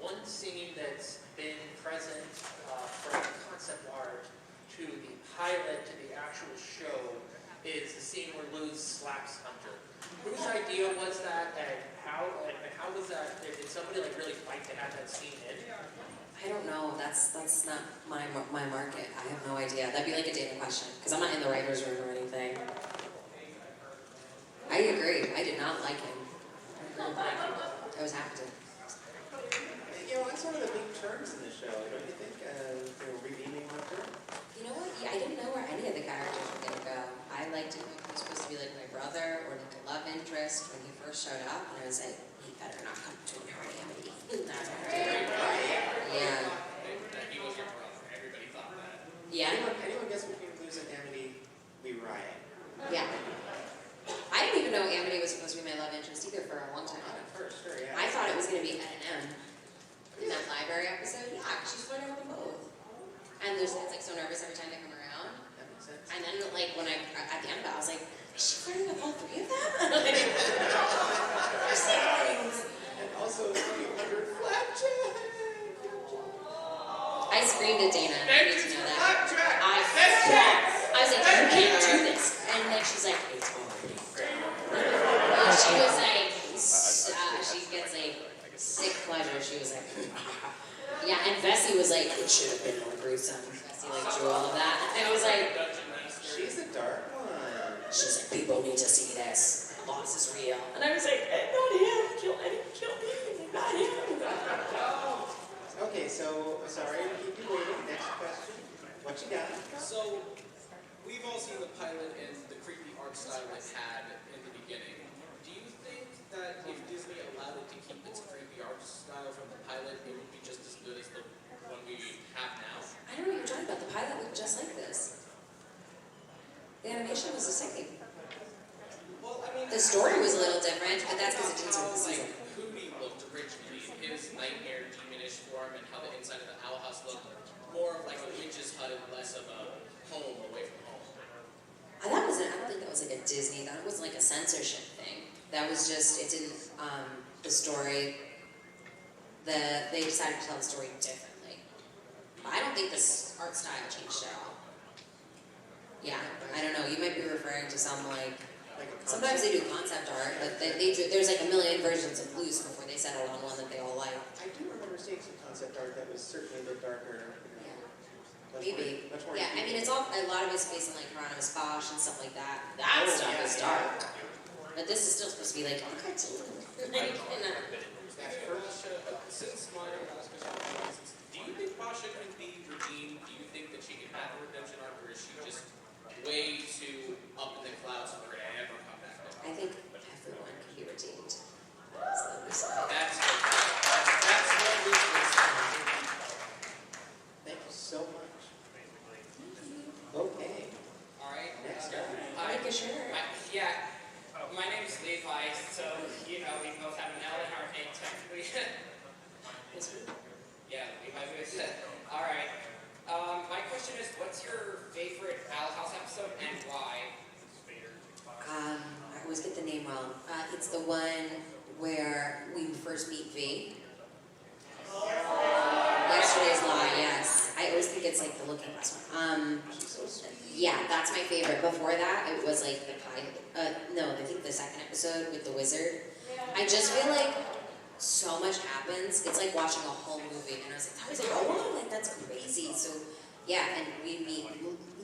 S13: one scene that's been present from concept art to the pilot to the actual show is the scene where Luz slaps Hunter. Whose idea was that, and how was that? Did somebody really fight to have that scene in?
S6: I don't know. That's not my market. I have no idea. That'd be like a Dana question, because I'm not in the writer's room or anything. I agree. I did not like him. I was happy to.
S2: That's one of the big terms in the show, don't you think? Redeeming Hunter?
S6: You know what? Yeah, I didn't know where any of the characters were going to go. I liked it when he was supposed to be like my brother or like a love interest when he first showed up, and I was like, he better not come to an Amity. Yeah.
S9: He was your brother. Everybody thought that.
S6: Yeah.
S2: Anyone guess between Luz and Amity, we riot.
S6: Yeah. I didn't even know Amity was supposed to be my love interest either for a long time.
S2: At first, sure, yeah.
S6: I thought it was going to be N&M in that library episode. Yeah, she's flirting with them both. And it's like so nervous every time they come around.
S2: That makes sense.
S6: And then when at the end of it, I was like, is she flirting with all three of them? They're siblings.
S2: And also, Hunter Flapjack.
S6: I screamed at Dana. I need to know that. I was like, you can't do this. And then she's like, it's already done. She was like, she gets like sick pleasure. She was like, yeah. And Vessie was like, it should have been more gruesome. Vessie drew all of that. And I was like,
S2: she's a dark one.
S6: She's like, people need to see this. Loss is real. And I was like, not him. Kill me. Not him.
S2: Okay, so sorry to keep you waiting. Next question. What you got?
S14: So, we've all seen the pilot and the creepy art style it had in the beginning. Do you think that if Disney allowed it to keep its creepy art style from the pilot, it would be just as good as the one we have now?
S6: I don't know what you're talking about. The pilot looked just like this. The animation was the same.
S14: Well, I mean,
S6: The story was a little different, but that's because it didn't start the
S14: how
S6: season.
S14: Hootie looked originally, his nightmare demonish form, and how the inside of the Owl House looked more of like a witch's hut and less of a home away from home.
S6: I don't think that was like a Disney, that was like a censorship thing. That was just, it didn't, the story, they decided to tell the story differently. But I don't think this art style changed at all. Yeah, I don't know, you might be referring to some like
S2: like a
S6: Sometimes they do concept art, but there's like a million versions of Loose before they settle on one that they all like.
S2: I do remember seeing some concept art that was certainly a bit darker.
S6: Maybe.
S2: Much more
S6: Yeah, I mean, it's all, a lot of it's based on like Hieronymus Bosch and stuff like that. That
S2: Oh,
S6: stuff
S2: yeah,
S6: is
S2: yeah.
S6: dark. But this is still supposed to be like a cartoon.
S14: Since Mario asked us, do you think Pasha can be redeemed? Do you think that she can have a redemption arc, or is she just way too up in the clouds for her to ever come back?
S6: I think everyone can be redeemed.
S14: That's what we
S2: Thank you so much. Okay.
S3: Alright.
S2: Next up.
S6: Make a shirt.
S3: Yeah. My name is Levi, so, you know, we both have an L in our name, technically. Yeah, Levi Booth. Alright. My question is, what's your favorite Owl House episode and why?
S6: I always get the name wrong. It's the one where we first meet V. Yesterday's Lie, yes. I always think it's like the Looking Glass one. Yeah, that's my favorite. Before that, it was like the pilot. No, I think the second episode with the wizard. I just feel like so much happens. It's like watching a whole movie, and I was like, that was a whole one? Like, that's crazy. So, yeah, and we meet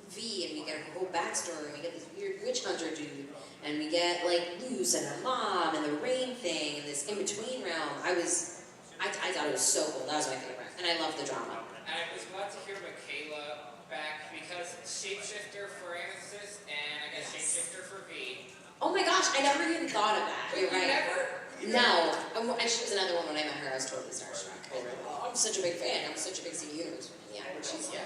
S6: V, and we get her whole backstory, and we get this weird witch hunter dude, and we get, like, Luz and her mom, and the rain thing, and this in-between realm. I thought it was so cool. That was my favorite. And I love the drama.
S3: And I was glad to hear Michaela back because shapeshifter for Amethyst and I guess shapeshifter for V.
S6: Oh my gosh, I never even thought of that. You're right. No. And she was another one when I met her, I was totally starstruck. I'm such a big fan. I'm such a big CD Universe fan. Yeah, but she's the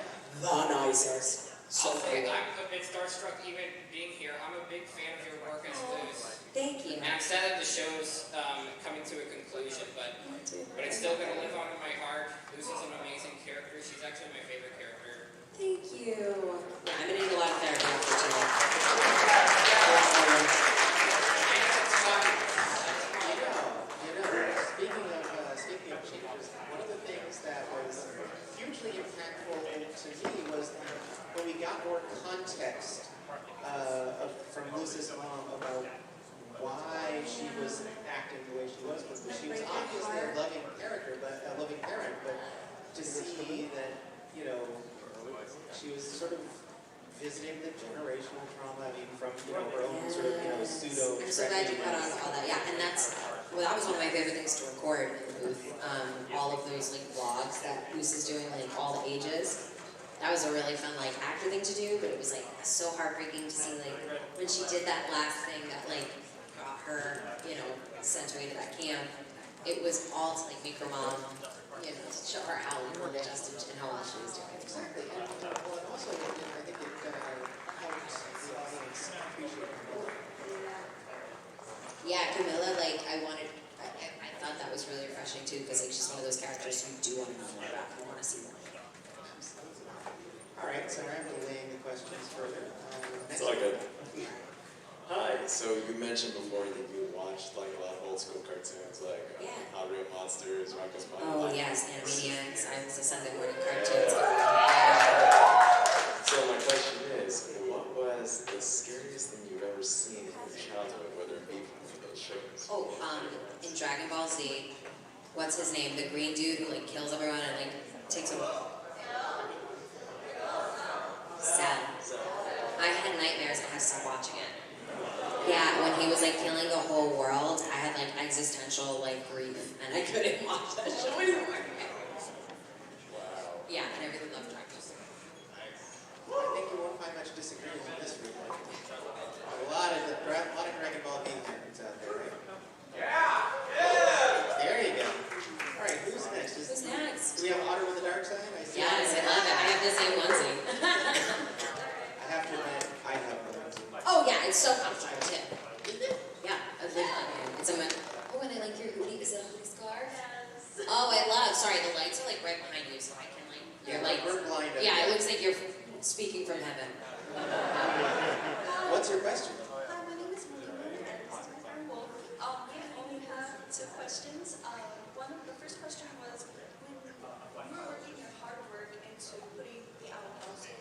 S6: nicest. So
S3: I'll say
S6: cool.
S3: I'm a bit starstruck even being here. I'm a big fan of your work as Luz.
S6: Thank you.
S3: And I'm sad that the show's coming to a conclusion, but it's still going to live on in my heart. Luz is an amazing character. She's actually my favorite character.
S6: Thank you. Yeah, I'm gonna need a lot of therapy after tonight.
S2: Speaking of changes, one of the things that was hugely impactful to me was when we got more context from Luz's mom about why she was acting the way she was, because she was obviously a loving character, but a loving parent, but to see that, you know, she was sort of visiting the generational trauma, I mean, from, you know, her own sort of, you know, pseudo.
S6: I'm so glad you caught on to all that. Yeah, and that was one of my favorite things to record in the booth. All of those like vlogs that Luz is doing, like all the ages. That was a really fun like actor thing to do, but it was like so heartbreaking to see like when she did that last thing that like got her, you know, sent away to that camp. It was all to like make her mom, you know, show her how adjusted and how well she was doing.
S2: Exactly, and well, and also I think it helped the audience appreciate her more.
S6: Yeah, Camilla, like I thought that was really refreshing too, because like she's one of those characters you do want to know more about, you want to see more.
S2: All right, so I'm delaying the questions further.
S15: It's all good. Hi, so you mentioned before that you watched like a lot of old school cartoons like Hot Real Monsters, Rocko's Modern
S6: Oh
S15: Life.
S6: yes, Animaniacs. I was a Sunday morning cartoons.
S15: So my question is, what was the scariest thing you've ever seen in your childhood, whether it be from one of those shows?
S6: Oh, in Dragon Ball Z, what's his name? The green dude who like kills everyone and like takes a Cell. I had nightmares. I had to stop watching it. Yeah, when he was like killing the whole world, I had like existential like grief, and I couldn't watch that show anymore. Yeah, and I really loved Dragon Ball Z.
S2: Well, I think you won't find much disagreement in this room. A lot of Dragon Ball game fans out there, right? Yeah! There you go. All right, who's next?
S6: Who's next?
S2: Do we have Otter with the Dark Side? I see.
S6: Yes, I love it. I have the same onesie.
S2: I have to admit, I have one onesie.
S6: Oh yeah, it's so comfortable too. Yeah, I live on it. It's a oh, and I like your hoodie. Is it a hoodie scarf? Yes. Oh, I love. Sorry, the lights are like right behind you, so I can like. You're like.
S2: We're blind.
S6: Yeah, it looks like you're speaking from heaven.
S2: What's your question?
S16: Hi, my name is Maria. I only have two questions. The first question was, when you were working your hard work into putting the Owl House in,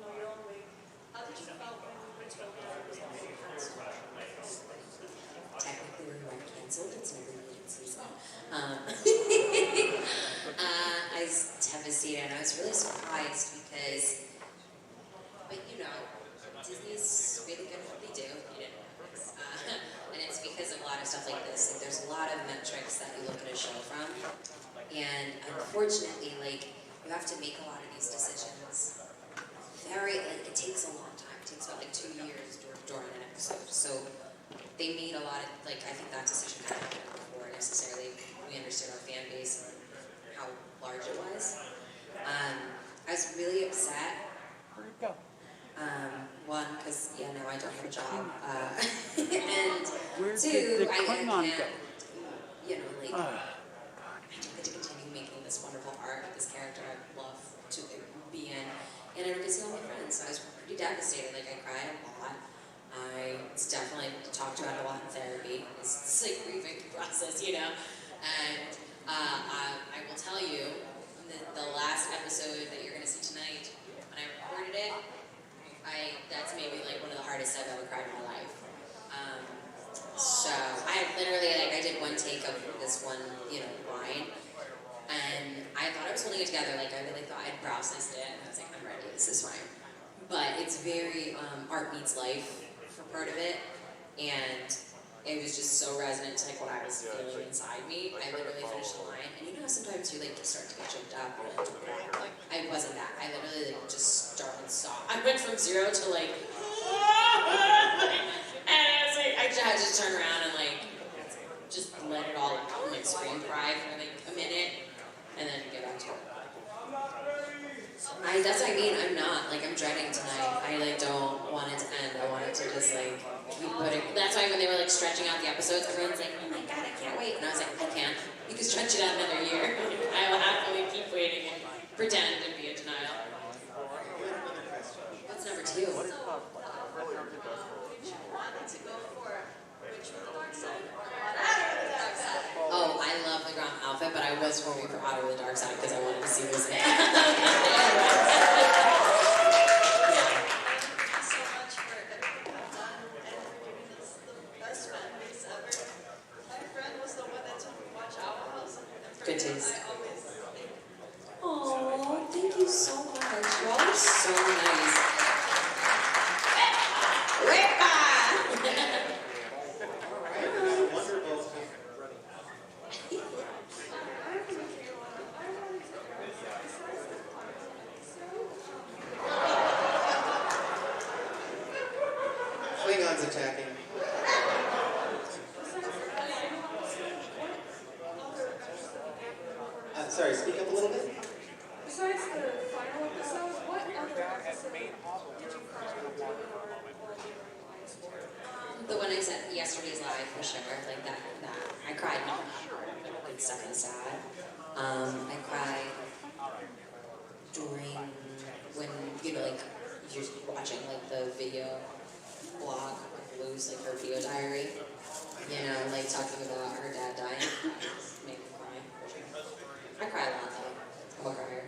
S16: your own way, how did you feel when you were told that it was not your
S6: Disney's really good at what they do. You didn't know this. And it's because of a lot of stuff like this. Like, there's a lot of metrics that you look at a show from. And unfortunately, like, you have to make a lot of these decisions it takes a long time. It takes about like 2 years during an episode. So they made a lot of, like, I think that decision kind of happened before necessarily we understood our fan base and how large it was. I was really upset.
S17: Where'd it go?
S6: One, because, yeah, no, I don't have a job. And
S17: Where
S6: two,
S17: did the
S6: I
S17: Klingon
S6: can't,
S17: go?
S6: you know, like, I don't get to continue making this wonderful art with this character I love to be in. And I don't get to see all my friends, so I was pretty devastated. Like, I cried a lot. I definitely talked about it a lot in therapy. It's like a grieving process, you know? And I will tell you, the last episode that you're going to see tonight, when I recorded it, that's maybe like one of the hardest I've ever cried in my life. So I literally, like, I did one take of this one, you know, line, and I thought I was holding it together. Like, I really thought I'd processed it, and I was like, I'm ready, this is fine. But it's very art meets life for part of it, and it was just so resonant to like what I was feeling inside me. I literally finished the line, and you know how sometimes you like just start to get choked up. I wasn't that. I literally like just started sobbing. I went from 0 to like, and I was like, I just turned around and like just let it all out, and like scream cry for like a minute, and then get back to it. That's what I mean. I'm not like, I'm dreading tonight. I like don't want it to end. I want it to just like keep putting. That's why when they were like stretching out the episodes, everyone's like, oh my god, I can't wait. And I was like, I can't. You can stretch it out another year. I will happily keep waiting and pretend and be in denial. What's number 2? Oh, I love the ground outfit, but I was voting for Otter the Dark Side because I wanted to see this man. Good taste. Oh, thank you so much. You all are so nice.
S2: Klingons attacking. Sorry, speak up a little bit.
S7: Besides the final episode, what other episode did you cry
S6: The one I said yesterday's live for sure, like that I cried good stuff and sad. I cried during when, you know, like you're watching like the video blog of Lou's, like her video diary, you know, like talking about her dad dying. Made me cry for sure. I cry a lot though. I'm a crier.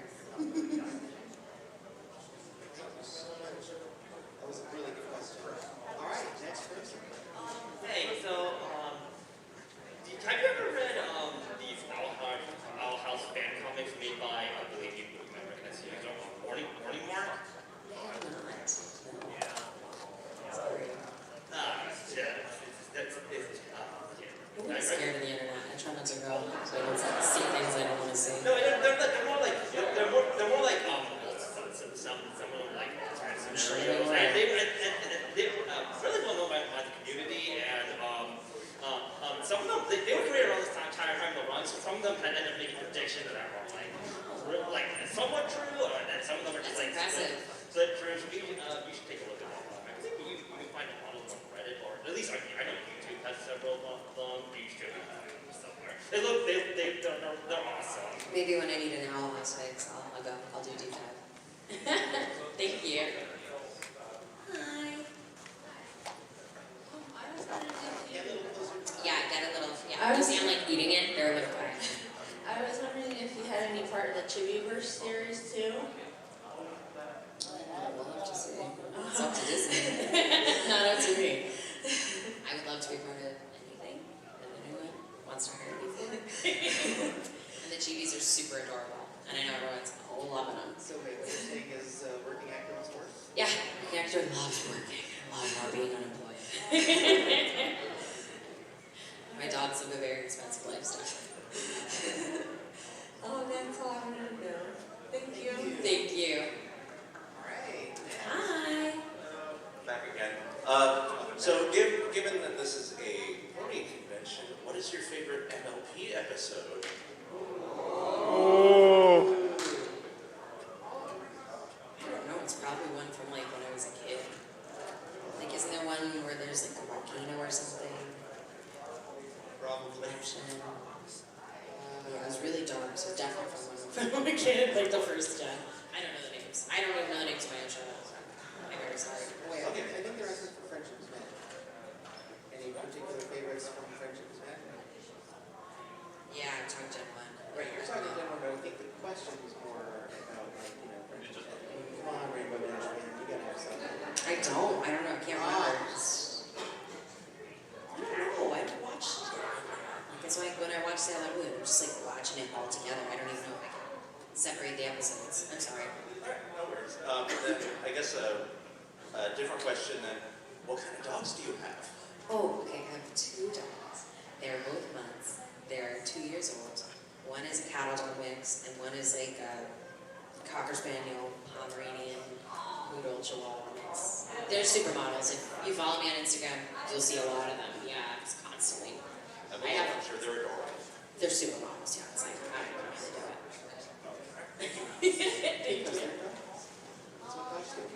S2: That was a really good question. All right, next person.
S18: Hey, so, have you ever read these Owl House fan comics made by, I believe you might recognize the user, Morning Mark?
S6: I'm scared of the internet. I try not to go, so I don't see things I don't want to see.
S18: No, they're more like some of them like scenarios, and they really well known by the community, and some of them they were created around this time the run, so some of them had ended up making predictions that are like somewhat true, and some of them are just like
S6: impressive.
S18: So you should take a look at that. I think you can find a lot of them on Reddit, or at least I know YouTube has several of them. You should somewhere. They're awesome.
S6: Maybe when I need an Owl House fix, I'll go. I'll do a deep dive. Thank you. Hi. Yeah, get a little. Yeah, you see I'm like eating it. They're a little quiet.
S7: I was wondering if you had any part of the Chibiverse series too.
S6: We'll have to see. It's up to Disney. Not up to me. I would love to be part of anything that anyone wants to hire me for. And the Chibis are super adorable. And I know everyone's loving them.
S2: So wait, what you're saying is working actors work?
S6: Yeah. The actor loves working. Loves more being unemployed. My dogs live a very expensive lifestyle. Oh, that's all I wanted to know. Thank you. Thank you.
S2: Alright.
S6: Hi.
S9: Back again. So, given that this is a Korey convention, what is your favorite MLP episode?
S1: Oh.
S6: I don't know, it's probably one from like when I was a kid. Like, isn't there one where there's like a volcano or something?
S2: Probably.
S6: Yeah, it was really dark, so definitely from when I was a kid, like the first gen. I don't know the names. I don't even know the names of my own show. I'm very sorry.
S2: Wait, I think they're asking for Friendships Man. Any particular favorites from Friendships Man?
S6: Yeah, I'm talking Gen 1.
S2: Right, you're talking Gen 1, but I think the question was more about, like, you know, Friendships Man. Come on, Rainbow Dash Man, you gotta have something.
S6: I don't know, I can't remember. I don't know, I haven't watched it. It's like when I watch Sailor Moon, I'm just like watching it all together. I don't even know if I can separate the episodes. I'm sorry.
S9: No worries. Then I guess a different question then. What kind of dogs do you have?
S6: Oh, okay, I have 2 dogs. They're both months. They're 2 years old. One is a cattle dog mix, and one is like a Cocker Spaniel, Pomeranian, Poodle, Chihuahua mix. They're supermodels. If you follow me on Instagram, you'll see a lot of them. Yeah, it's constantly.
S9: I'm sure they're adorable.
S6: They're supermodels, yeah. It's like, I don't know how they do it.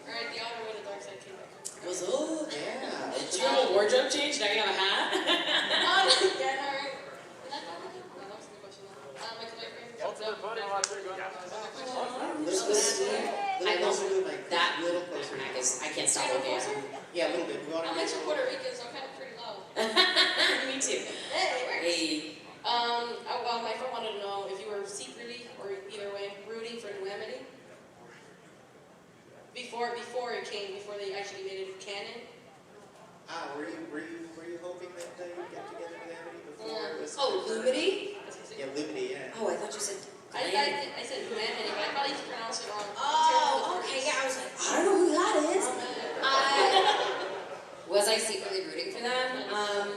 S11: Alright, the outer way, the dark side came back.
S6: What's up?
S2: Yeah.
S6: Do you have a wardrobe change? Now you have a hat?
S11: Oh, yeah, alright. No, that was a good question. My boyfriend.
S6: I love that little closer. I can't stop looking at them.
S2: Yeah, a little bit. We
S11: I'm actually Puerto Rican, so I'm kind of pretty low.
S6: Me too.
S11: Hey, it works.
S6: Hey.
S11: Well, my friend wanted to know if you were secretly, or either way, rooting for New Amity. Before they actually made it canon.
S2: Were you hoping that you'd get together with Amity before this?
S6: Oh, Lumity?
S2: Yeah, Lumity, yeah.
S6: Oh, I thought you said.
S11: I said New Amity, but I probably pronounced it wrong.
S6: Oh, okay, yeah, I was like, I don't know who that is. Was I secretly rooting for them?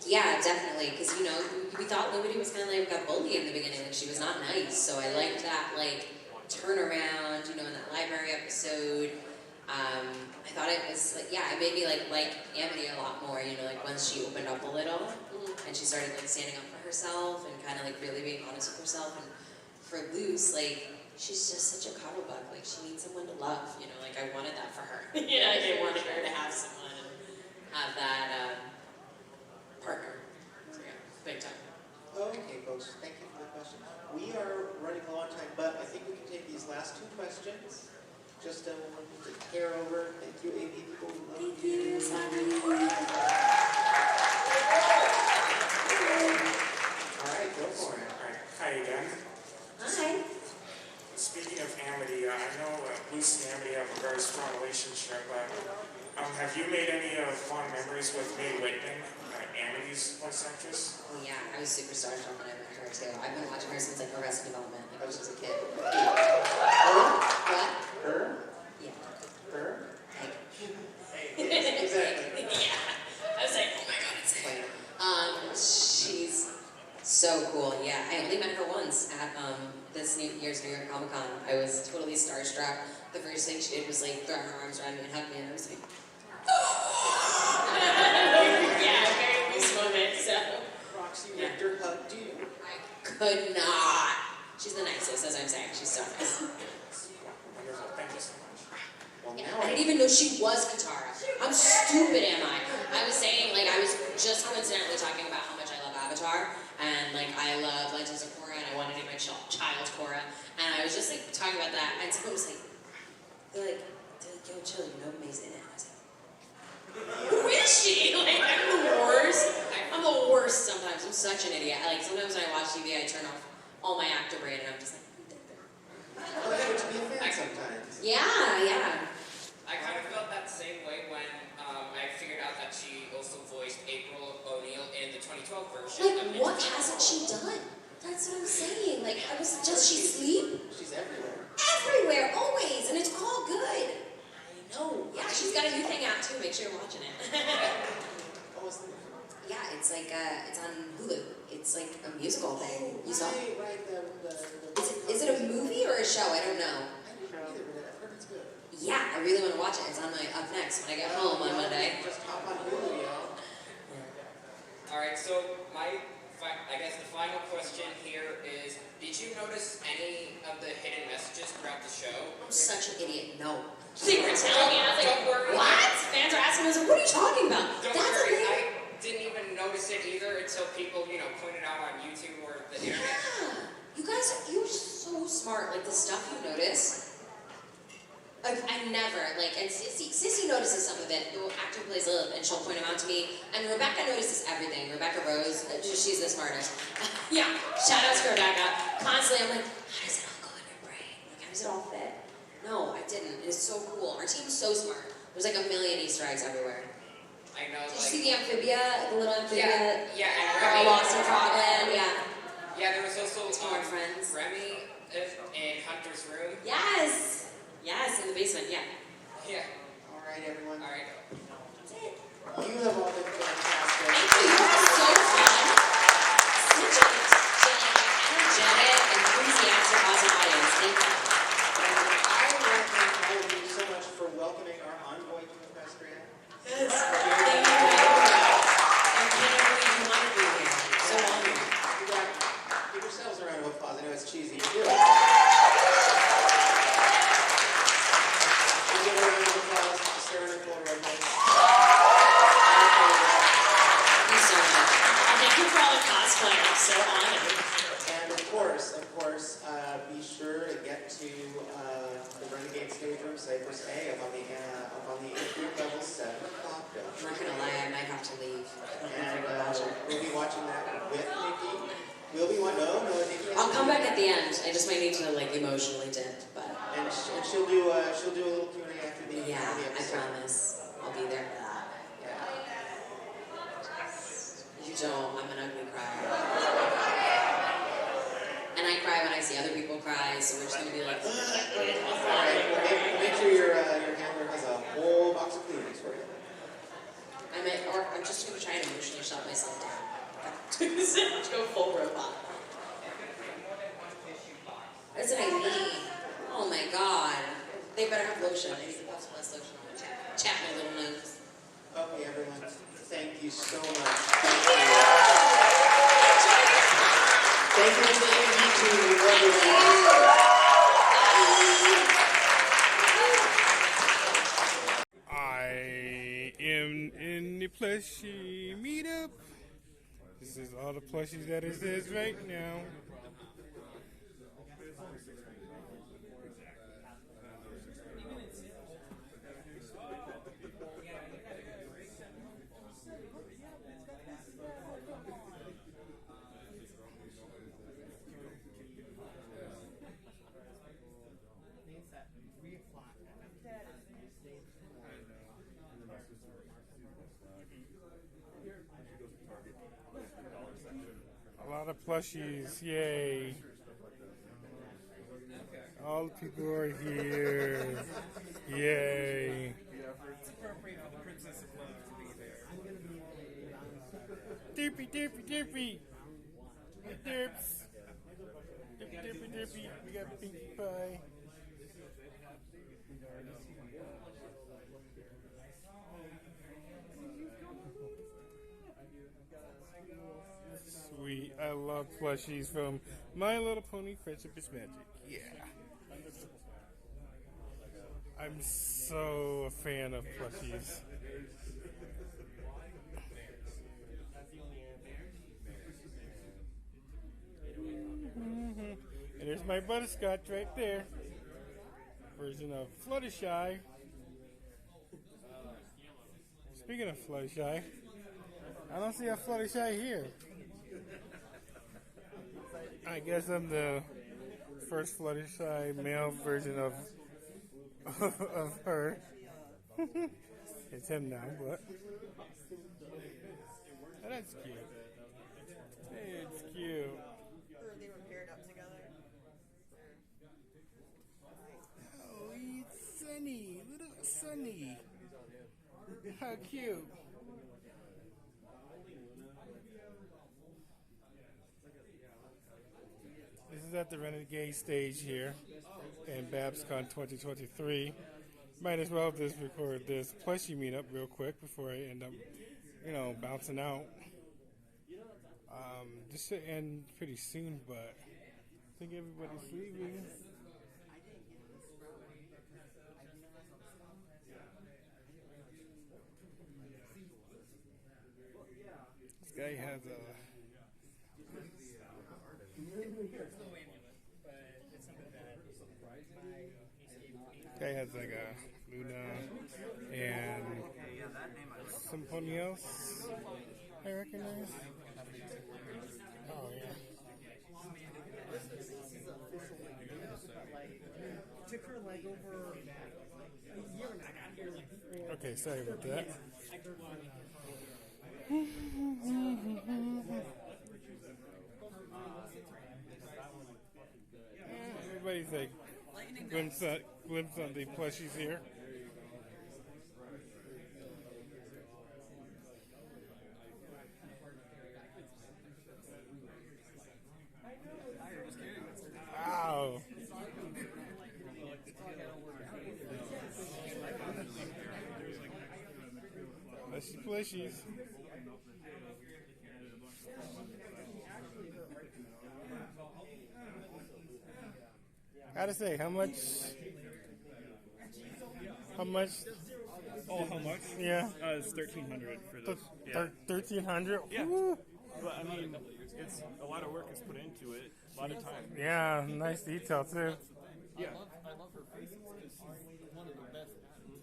S6: Yeah, definitely, because, you know, we thought Lumity was kind of like a bully in the beginning, like she was not nice, so I liked that, like, turnaround, you know, in that library episode. I thought it was, like, yeah, it made me, like Amity a lot more, you know, like, once she opened up a little, and she started, like, standing up for herself, and kind of, like, really being honest with herself, and for Luce, like, she's just such a cuddle bug, like, she needs someone to love, you know, like, I wanted that for her. Yeah, I wanted her to have someone, and have that, partner. So, yeah, big time.
S2: Okay, folks, thank you for the question. We are running low on time, but I think we can take these last 2 questions. Just want to care over. Thank you, AV people. We love
S6: Thank you. Sorry.
S2: All right, go for it.
S17: Hi again.
S6: Hi.
S17: Speaking of Amity, I know Lucy and Amity have a very strong relationship, but have you made any fond memories with Mae Whitman, Amity's voice actress?
S6: Oh yeah, I was super starstruck when I met her too. I've been watching her since like Arrested Development, like I was just a kid. What?
S2: Her?
S6: Yeah.
S2: Her?
S6: Exactly. Yeah. I was like, oh my god, it's her. She's so cool. Yeah, I only met her once at this year's New York Comic Con. I was totally starstruck. The first thing she did was like throw her arms around me and hug me, and I was like, yeah, very loose moment. So
S2: Roxy Richter hugged you.
S6: I could not. She's the nicest, as I'm saying. She's so nice.
S17: Thank you so much.
S2: Well,
S6: Yeah, I didn't even know she was Katara. How stupid am I? I was saying, like, I was just coincidentally talking about how much I love Avatar, and, like, I love Legends of Korra, and I wanted to name my child Korra, and I was just, like, talking about that, and someone was like, they're like, yo, chill, you know Mae's in it. And I was like, who is she? Like, I'm the worst. I'm the worst sometimes. I'm such an idiot. Like, sometimes when I watch TV, I turn off all my actor brain, and I'm just like,
S2: Well, that's what you be a fan sometimes.
S6: yeah.
S3: I kind of felt that same way when I figured out that she also voiced April O'Neil in the 2012 version.
S6: Like, what hasn't she done? That's what I'm saying. Like, does she sleep?
S2: She's everywhere.
S6: Everywhere, always, and it's all good. to. Make sure you're watching it. Yeah, it's like it's on Hulu. It's like a musical thing. You saw it?
S2: Right.
S6: Is it a movie or a show? I don't know.
S2: I didn't either, but I've heard it's good.
S6: Yeah, I really want to watch it. It's on my up next when I get home on Monday.
S2: Just hop on Hulu, y'all.
S3: All right, so I guess the final question here is, did you notice any of the hidden messages throughout the show?
S6: I'm such an idiot. No. They were telling me, I was like, don't worry. What? Fans are asking me, I was like, what are you talking about?
S3: Don't worry, I didn't even notice it either until people, pointed out on YouTube or the internet.
S6: Yeah. You guys, you're so smart. Like, the stuff you notice. I never, and Sissy notices some of it. The actor who plays Lilith, and she'll point them out to me. And Rebecca notices everything. Rebecca Rose, she's the smartest. Yeah, shout outs to Rebecca. Constantly, I'm like, how does it all go in your brain? Like, how does it all fit? No, I didn't. It is so cool. Our team's so smart. There's like a million Easter eggs everywhere.
S3: I know.
S6: Did you see the amphibia, the little amphibia?
S3: Yeah, and
S6: Got lost in Frogland, yeah.
S3: Yeah, there was also
S6: friends.
S3: Remy in Hunter's room.
S6: Yes! Yes, in the basement, yeah.
S3: Yeah.
S2: All right, everyone.
S3: All right.
S6: That's it.
S2: You have all been fantastic.
S6: Thank you. You were so fun. Such an energetic, enthusiastic, awesome audience. Thank you.
S2: I want to thank all of you so much for welcoming our envoy to Equestria.
S6: Yes. Thank you. I can't believe you wanted me here. So honored.
S2: Give yourselves a round of applause. I know it's cheesy to do it. Give a round of applause to Sarah Nicole Redmond.
S6: Thank you so much. Thank you for all the cosplay. I'm so honored.
S2: And of course, be sure to get to the Renegade Stage Room, Cypress A, up on the atrium level, 7 o'clock.
S6: I'm not gonna lie, I might have to leave.
S2: And we'll be watching that with Nikki. We'll be watching. No, Nikki.
S6: I'll come back at the end. I just might need to emotionally dip, but.
S2: And she'll do a little Q&A after the
S6: Yeah,
S2: the
S6: I
S2: episode.
S6: promise. I'll be there for that.
S2: Yeah.
S6: You don't. I'm an ugly crier. And I cry when I see other people cry, so we're just gonna be like.
S2: All right. Well, make sure your handler has a whole box of Kleenex for you.
S6: I'm just gonna try and emotionally shut myself down. Just go full robot. That's what I mean. Oh my god. They better have lotion. I need to put some less lotion on my chat. Chat my little nose.
S2: Okay, everyone. Thank you so much. Thank you to the AV team. We love you.
S1: I am in the plushie meetup. This is all the plushies that it is right now. A lot of plushies, yay. All the people are here. Yay.
S19: It's appropriate for the Princess of Love to be there.
S1: Derpy, derpy, derpy. Hey, derps. Derpy, derpy, derpy. We got Pinkie Pie. Sweet. I love plushies from My Little Pony Friendship is Magic. Yeah. I'm so a fan of plushies. And there's my butterscotch right there. Version of Fluttershy. Speaking of Fluttershy, I don't see a Fluttershy here. I guess I'm the first Fluttershy male version of her. It's him now, but oh, that's cute. It's cute.
S7: They were paired up together.
S1: Oh, it's Sunny, little Sunny. How cute. This is at the Renegade stage here in BABSCon 2023. Might as well just record this plushie meetup real quick before I end up, bouncing out. This should end pretty soon, but I think everybody's leaving. This guy has a like a Luna and something else I recognize. Oh yeah.
S19: Took her like over a year and I got here like
S1: Okay, sorry about that. Everybody's like glimpse on the plushies here. Wow. Plushies. Gotta say, how much?
S20: Oh, how much?
S1: Yeah.
S20: It's $1,300 for this.
S1: Yeah. 1,300.
S20: Yeah.
S1: Woo.
S20: But I mean, it's a lot of work is put into it. A lot of time.
S1: Yeah, nice detail too.
S20: Yeah.
S19: I love her face. She's one of the best.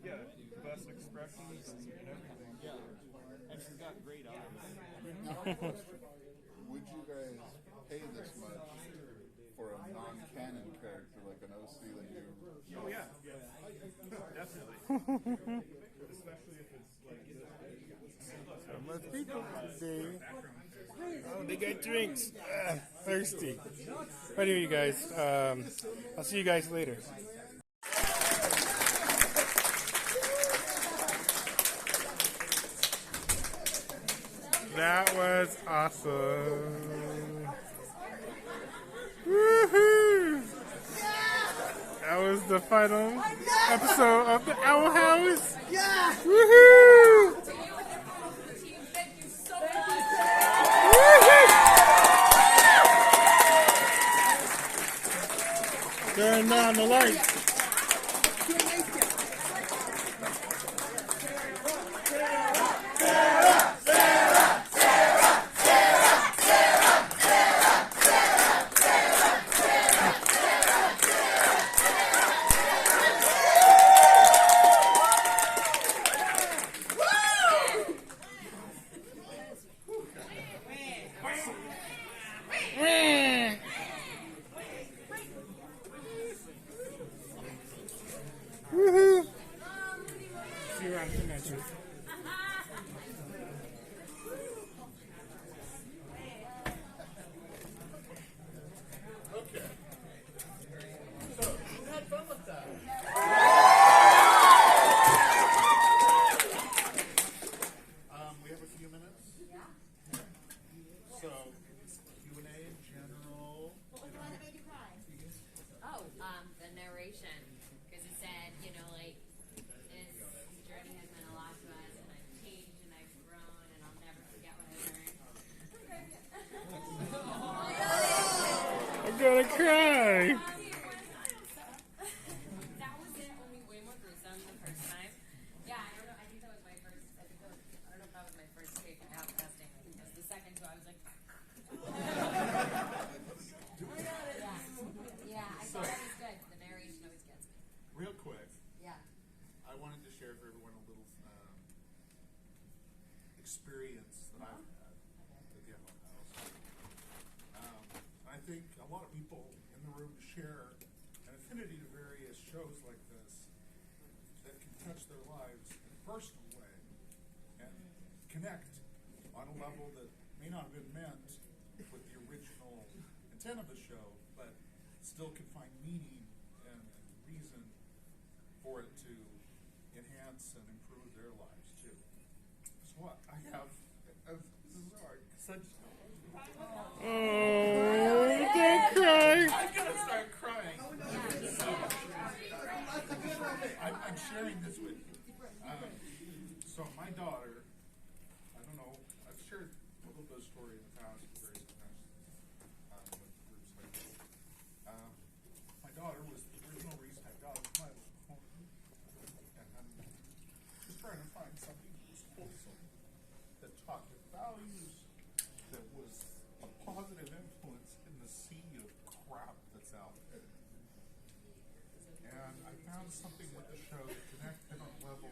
S20: Yeah, best expressions and everything.
S19: Yeah. And she's got great eyes.
S21: Would you guys pay this much for a non-canon character like an OC that you?
S20: Oh yeah, definitely. Especially if it's like
S1: so much people today. Oh, they got drinks. Thirsty. But anyway, you guys, I'll see you guys later. That was awesome. Woohoo! That was the final episode of the Owl House.
S19: Yeah!
S1: Woohoo! Turn down the lights. Woohoo! See you around the convention.
S21: Okay. So, who had fun with that? We have a few minutes. Yeah. So, Q&A in general.
S5: Oh, the narration. Because it said, this journey has meant a lot to us, and I've changed and I've grown, and I'll never forget what I learned.
S1: I'm gonna cry.
S5: That was it, only way more gruesome the first time. Yeah, I don't know. I think that was my first. I don't know if that was my first take of outcasting. I think that's the second two. I was like, yeah, I thought that was good. The narration always gets me.
S21: Real quick.
S5: Yeah.
S21: I wanted to share for everyone a little experience that I've had with the Owl House. I think a lot of people in the room share an affinity to various shows like this that can touch their lives in a personal way and connect on a level that may not have been meant with the original intent of the show, but still can find meaning and reason for it to enhance enhance and improve their lives too. Guess what? I have. Sorry, such.
S1: Oh, you can't cry.
S21: I'm gonna start crying. I'm sharing this with you. So my daughter, I don't know, I've shared a little bit of story in the past with various times with groups like this. My daughter was the original reason I got into my home, and I'm just trying to find something that was wholesome, that taught the values, that was a positive influence in the sea of crap that's out there. And I found something with the show that connected on a level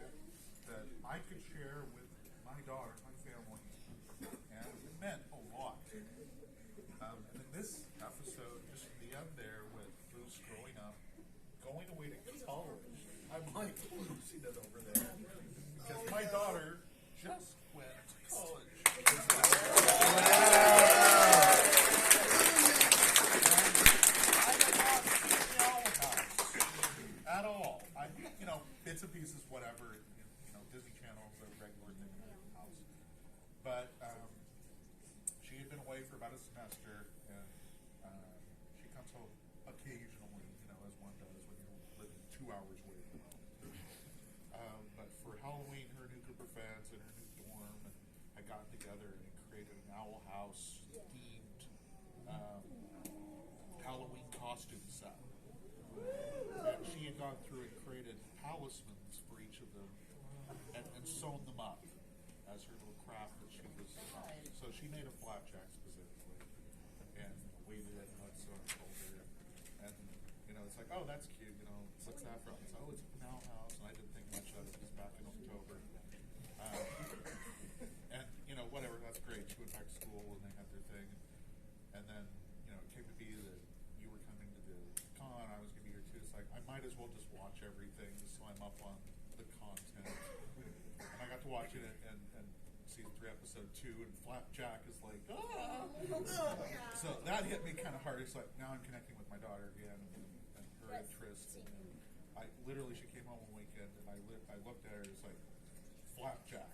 S21: that I could share with my daughter, my family, and it meant a lot. And in this episode, just at the end there with Bruce growing up, going away to college, I'm like losing it over there. Because my daughter just went to college. At all. Bits and pieces, whatever. Disney Channel is a regular thing in the house. But she had been away for about a semester, and she comes home occasionally, as one does when you're living 2 hours away from home. But for Halloween, her new group of friends and her new dorm had gotten together and created an Owl House themed Halloween costume set. And she had gone through and created talismans for each of them and sewn them up as her little craft that she was. So she made a flapjack specifically and weaved it and let sew and told her. And, it's like, oh, that's cute. What's that from? It's, oh, it's from Owl House. And I didn't think much of it. It was back in October. And, whatever, that's great. She went back to school and they had their thing. And then, it came to be that you were coming to the con, I was going to be here too. It's like, I might as well just watch everything just so I'm up on the content. And I got to watch it and season 3, episode 2, and Flapjack is like, ah! So that hit me kind of hard. It's like, now I'm connecting with my daughter again and her interests. And she came home one weekend and I looked at her and it's like, Flapjack.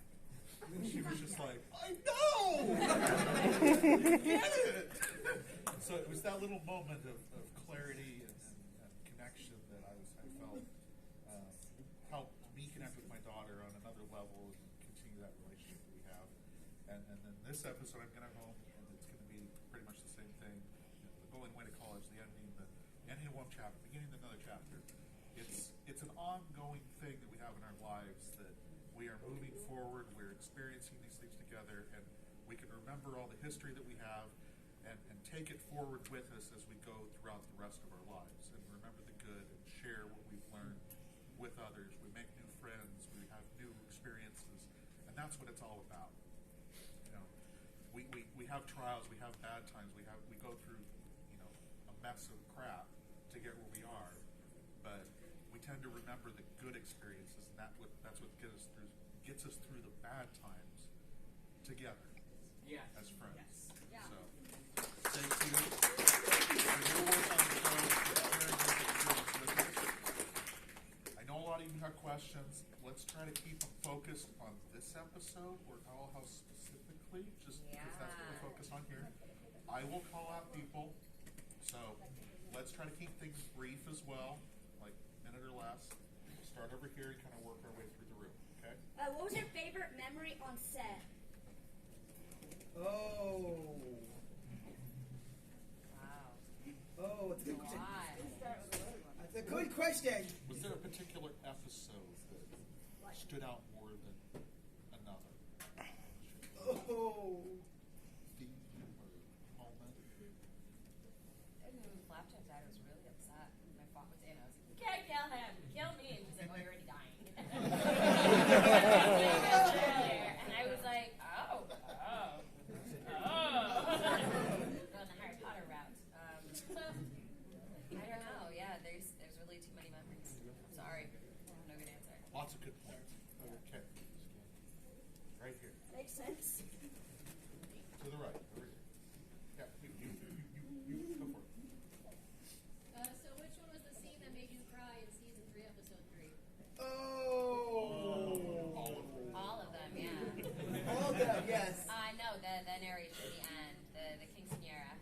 S21: And she was just like, I know! Get it! So it was that little moment of clarity and connection that I felt helped me connect with my daughter on another level and continue that relationship that we have. And then this episode, I'm going to home, and it's going to be pretty much the same thing. The going away to college, the ending of one chapter, beginning of another chapter. It's an ongoing thing that we have in our lives that we are moving forward, we're experiencing these things together, and we can remember all the history that we have and take it forward with us as we go throughout the rest of our lives. And remember the good and share what we've learned with others. We make new friends, we have new experiences, and that's what it's all about. We have trials, we have bad times, we go through a mess of crap to get where we are, but we tend to remember the good experiences, and that's what gets us through the bad times together.
S13: Yeah.
S21: As friends.
S13: Yes.
S21: Yeah. So thank you for your work on the show, for sharing your experience with us. I know a lot of you have questions. Let's try to keep them focused on this episode or Owl House specifically, just because that's what we focus on here. I will call out people, so let's try to keep things brief as well, like a minute or less. We'll start over here and kind of work our way through the room, okay?
S4: What was your favorite memory on set?
S19: Oh.
S5: Wow.
S19: Oh, it's a good question.
S5: Why?
S19: That's a good question.
S21: Was there a particular episode that stood out more than another?
S19: Oh.
S21: Theme or moment?
S5: Flapjack died, I was really upset. My father was in, I was like, you can't kill him, kill me. And he's like, oh, you're already dying. And I was like, oh. On the Harry Potter route. I don't know, yeah, there's really too many memories. I'm sorry, I have no good answer.
S21: Lots of good points. Okay. Right here.
S4: Makes sense.
S21: To the right. Over here. Yeah, you go for it.
S11: So which one was the scene that made you cry in season 3, episode 3?
S19: Oh. Yes.
S5: No, the narration at the end, the quinceañera.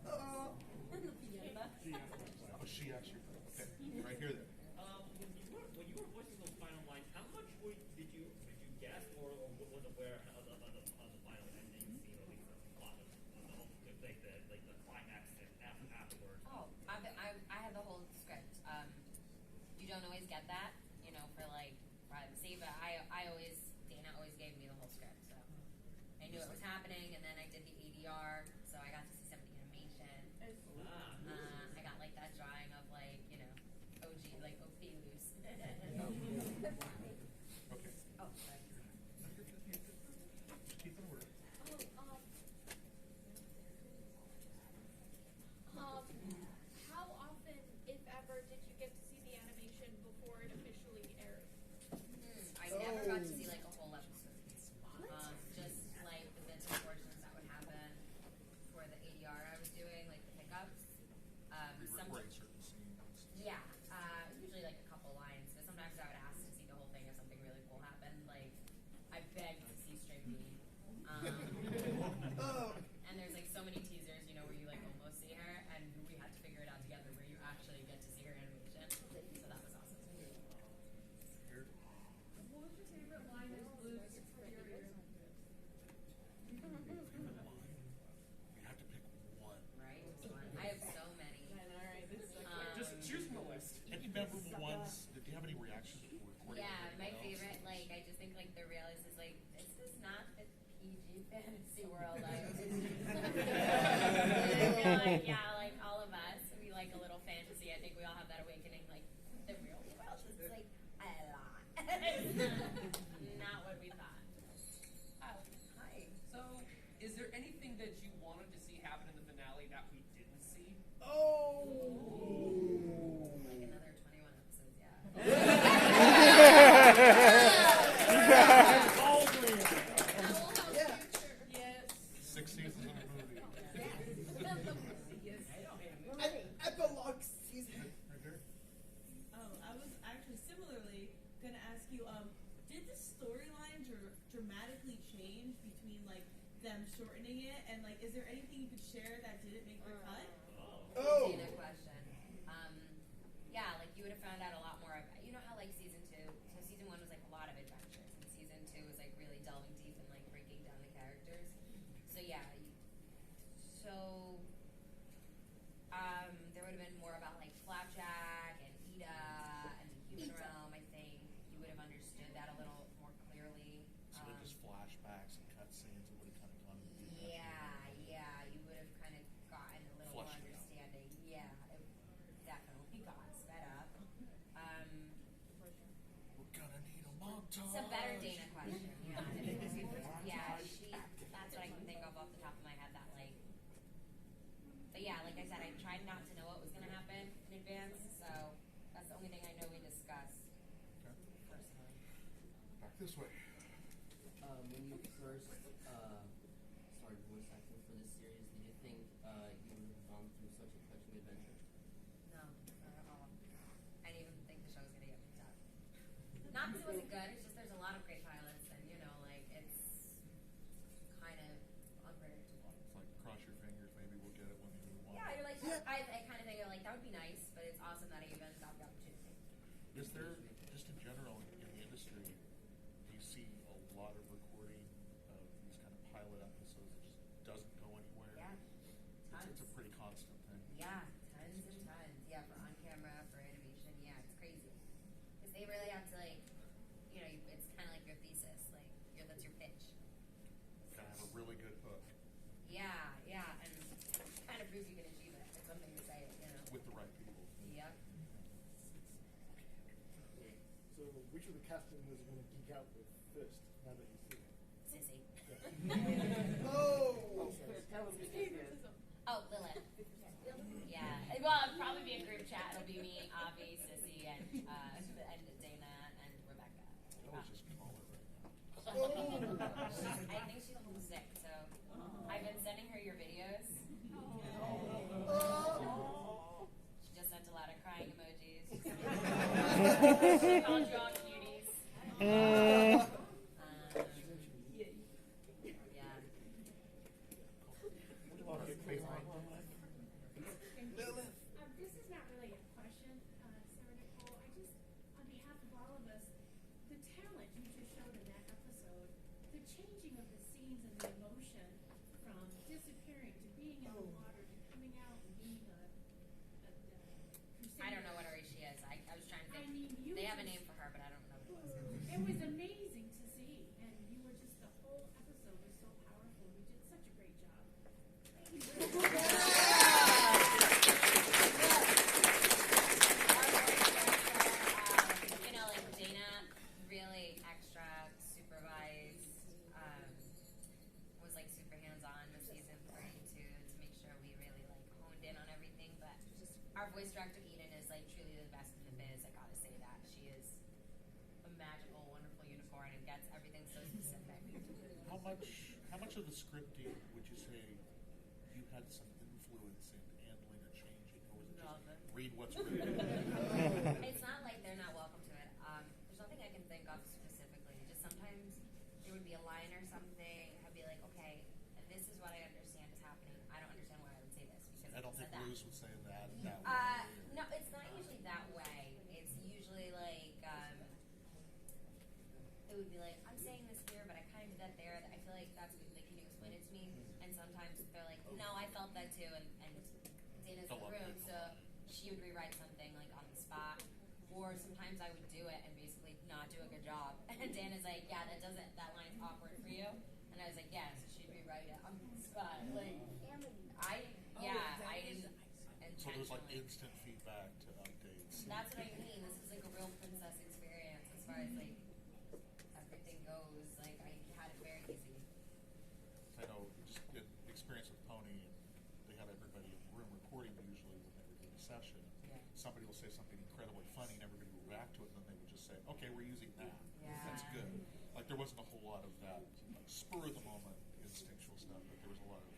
S19: Oh.
S8: Oh, she actually. Okay, right here then.
S18: When you were voicing those final lines, how much did you guess or was aware of the final ending scene, or at least the plot of the whole, like the climax and afterwards?
S5: Oh, I have the whole script. You don't always get that, for like privacy, but Dana always gave me the whole script, so I knew it was happening, and then I did the ADR, so I got to see some of the animation. I got like that drawing of like, OG, like OP loose.
S8: Okay.
S5: Oh, sorry.
S8: Keep it word.
S22: How often, if ever, did you get to see the animation before it officially aired?
S5: I never got to see like a whole episode. Just like the bits and portions that would happen for the ADR I was doing, like the pickups.
S8: Re-record certain scenes.
S5: Yeah, usually like a couple lines. But sometimes I would ask to see the whole thing if something really cool happened. Like I begged to see String Bean. And there's like so many teasers, where you like almost see her, and we had to figure it out together where you actually get to see her animation. So that was awesome.
S22: What was your favorite line as Blue's superior?
S8: You have to pick one.
S5: Right? I have so many.
S22: Alright, this is
S18: Just choose from the list.
S8: Any memorable ones? Did you have any reactions to recording?
S5: Yeah, my favorite, I just think the realist is like, this is not the PG fantasy world I was like all of us, we like a little fantasy. I think we all have that awakening, like the real world is like a lot. It's not what we thought.
S23: Oh, hi. So, is there anything that you wanted to see happen in the finale that we didn't see?
S19: Oh!
S5: Like another 21 episodes, yeah.
S22: Yes.
S8: 6 seasons of a movie.
S19: Epilogue season.
S8: Right here.
S7: I was actually similarly going to ask you, did the storyline dramatically change between like them shortening it, and like is there anything you could share that didn't make the cut?
S19: Oh!
S5: Dana question. Yeah, like you would have found out a lot more about, how like season 2, so season 1 was like a lot of adventures, and season 2 was like really delving deep and like breaking down the characters. So yeah, there would have been more about like Flapjack and Ida and the human realm. I think you would have understood that a little more clearly.
S8: So they're just flashbacks and cutscenes. It would have kind of gone into the
S5: Yeah, you would have kind of gotten a little more
S8: Flushed it out.
S5: understanding. Yeah, it definitely got sped up.
S8: We're gonna need a montage.
S5: It's a better Dana question. That's what I can think of off the top of my head. That like, but yeah, like I said, I tried not to know what was going to happen in advance, so that's the only thing I know we discussed personally.
S8: Back this way.
S24: When you first started voice acting for this series, did you think you would have gone through such a touching adventure?
S5: No, not at all. I didn't even think the show was going to get picked up. Not because it wasn't good, it's just there's a lot of great pilots, and it's kind of unpredictable.
S8: It's like cross your fingers. Maybe we'll get it when we want.
S5: Yeah, you're like, I kind of think like that would be nice, but it's awesome that I even got the opportunity.
S8: Is there, just in general in the industry, do you see a lot of recording of these kind of pilot episodes that just doesn't go anywhere?
S5: Yeah, tons.
S8: It's a pretty constant thing.
S5: Yeah, tons and tons. Yeah, for on camera, for animation, yeah, it's crazy. Because they really have to it's kind of like your thesis, like that's your pitch.
S8: Kind of have a really good hook.
S5: Yeah, and kind of proves you can achieve it. It's something to say,
S8: With the right people.
S5: Yep.
S25: So, which of the casting was going to geek out with first, now that you've seen it?
S5: Sissy.
S25: Oh!
S5: Oh, Lilith. Yeah. Well, it'll probably be a group chat. It'll be me, Avi, Sissy, and Dana, and Rebecca.
S8: I was just call it right now.
S5: I think she's homesick, so I've been sending her your videos. She just sent a lot of crying emojis. She called you all cuties.
S10: talent you just showed in that episode, the changing of the scenes and the emotion from disappearing to being in the water to coming out and being a
S5: I don't know what her she is. I was trying to think.
S10: I mean, you
S5: they have a
S10: just-
S5: name for her, but I don't know what it was.
S10: It was amazing to see, and you were just, the whole episode was so powerful. You did such a great job. Thank you.
S5: You know, like Dana, really extra supervised, was like super hands-on with season 3 to make sure we really like honed in on everything. But our voice director Eden is like truly the best in the biz. I gotta say that she is a magical, wonderful unicorn and gets everything so specific.
S8: How much of the scripting would you say you had some influence in handling or changing, or was it just read what's written?
S5: It's not like they're not welcome to it. There's nothing I can think of specifically. Just sometimes there would be a line or something. I'd be like, okay, this is what I understand is happening. I don't understand why I would say this because
S8: I don't think
S5: that.
S8: Luz would say that way.
S5: No, it's not usually that way. It's usually like it would be like, I'm saying this here, but I kind of did that there. I feel like that's like, can you explain it to me? And sometimes they're like, no, I felt that too. And Dana's in the room, so she would rewrite something like on the spot. Or sometimes I would do it and basically not do a good job. And Dana's like, yeah, that line's awkward for you. And I was like, yeah, so she'd rewrite it on the spot. Like, I didn't.
S8: So there's like instant feedback to updates.
S5: That's what I mean. This is like a real princess experience as far as like everything goes. Like I had it very easy.
S8: I know just in experience with Pony, they had everybody in the room recording usually when they were doing a session.
S5: Yeah.
S8: Somebody will say something incredibly funny and everybody will react to it, and then they would just say, okay, we're using that.
S5: Yeah.
S8: That's good. Like there wasn't a whole lot of that spur of the moment instinctual stuff, but there was a lot of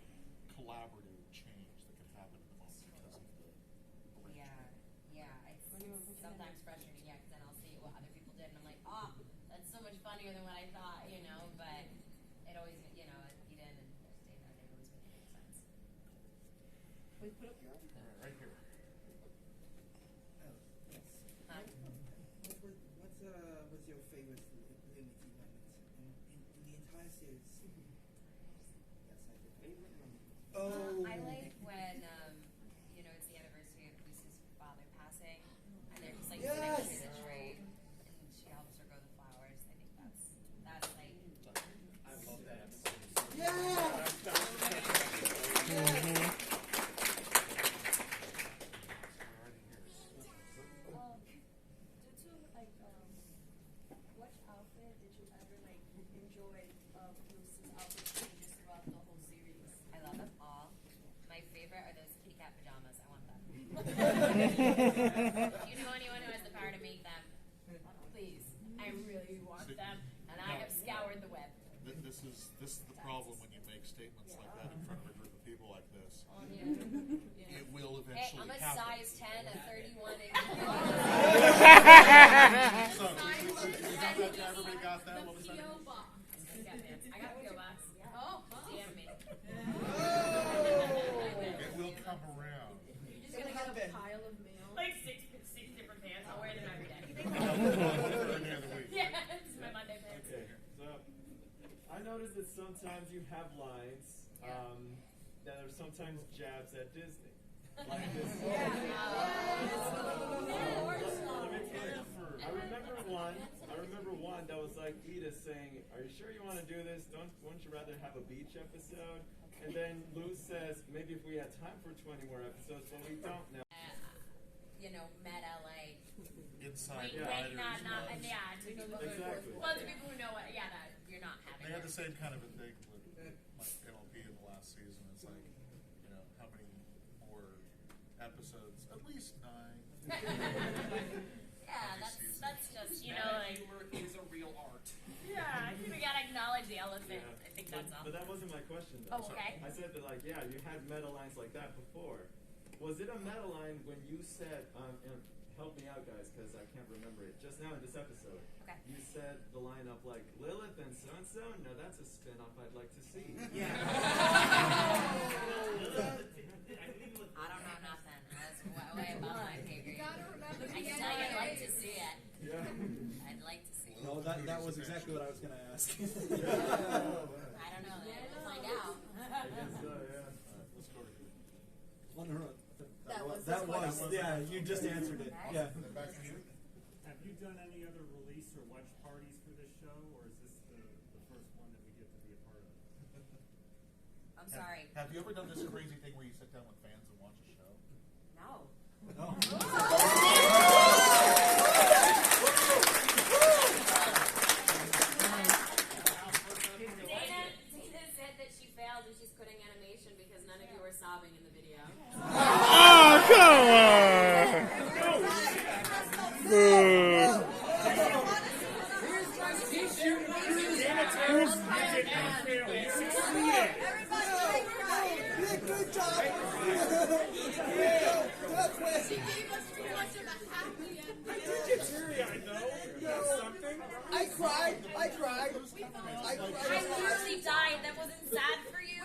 S8: collaborative change that could happen in the moment because of the
S5: It's sometimes frustrating, because then I'll see what other people did, and I'm like, oh, that's so much funnier than what I thought, but it always, Eden and Dana, they always make it make sense.
S19: Wait, put up your other
S8: All right, right here.
S19: Oh, yes.
S5: Huh?
S19: What's your favorite Unity moment in the entire series? Yes, I did. Favorite moment. Oh.
S5: I like when, it's the anniversary of Lucy's father passing, and they're just like sitting under the tree, and she helps her grow the flowers. I think that's like.
S20: I love that episode.
S22: Which outfit did you ever enjoy Lucy's outfit changes throughout the whole series?
S5: I love them all. My favorite are those kitty cat pajamas. I want them. If you know anyone who has the power to make them, please. I really want them, and I have scoured the web.
S8: This is the problem when you make statements like that in front of a group of people like this. It will
S5: Hey,
S8: eventually
S5: I'm a
S8: happen.
S5: size 10, a 31 inch.
S8: So, everybody got that? What was that?
S22: P.O. box.
S5: I got a P.O. box. Oh, DM me.
S8: It will come around.
S22: You're just gonna get a pile of mail.
S5: Like six different pants. I'll wear them every day.
S20: Yeah,
S5: it's my Monday pants.
S20: Okay, so I noticed that sometimes you have lines that are sometimes jabs at Disney. Like this. Let me tell you, I remember one that was like Edith saying, "Are you sure you want to do this? Wouldn't you rather have a beach episode?" And then Luz says, "Maybe if we had time for 20 more episodes, but we don't now."
S5: Meta like
S8: Inside
S5: wait, not
S8: writers,
S5: to people who
S8: Exactly.
S5: well, to people who know what that you're not having.
S8: They had the same kind of a thing with like MLP in the last season. It's like, how many more episodes? At least 9.
S5: Yeah, that's just like
S13: humor is a real art.
S5: yeah, we gotta acknowledge the elephant.
S20: Yeah.
S5: I think that's all.
S20: But that wasn't my question though.
S5: Oh, okay.
S20: I said that you had meta lines like that before. Was it a meta line when you said, and help me out guys, because I can't remember it, just now in this episode.
S5: Okay.
S20: You said the line up like, Lilith and so-and-so? No, that's a spin-off I'd like to see.
S5: Yeah. I don't know nothing. That's way above my pay grade.
S22: You gotta remember
S5: I can tell you I'd like to see it.
S20: Yeah.
S5: I'd like to see it.
S20: No,
S9: Oh, that was exactly what I was gonna ask.
S5: I don't know. We'll find out.
S20: I guess so, yeah.
S8: Let's go.
S9: That was, yeah, you just answered it. Yeah.
S12: Have you done any other release or watch parties for this show, or is this the first one that we get to be a part of?
S5: I'm sorry.
S21: Have you ever done this crazy thing where you sit down with fans and watch a show?
S5: No. Dana said that she failed and she's quitting animation because none of you were sobbing in the video.
S1: Oh, come on! Boo.
S9: Good job.
S22: She gave us too much of a happy ending.
S9: I cried.
S5: I literally died. That wasn't sad for you?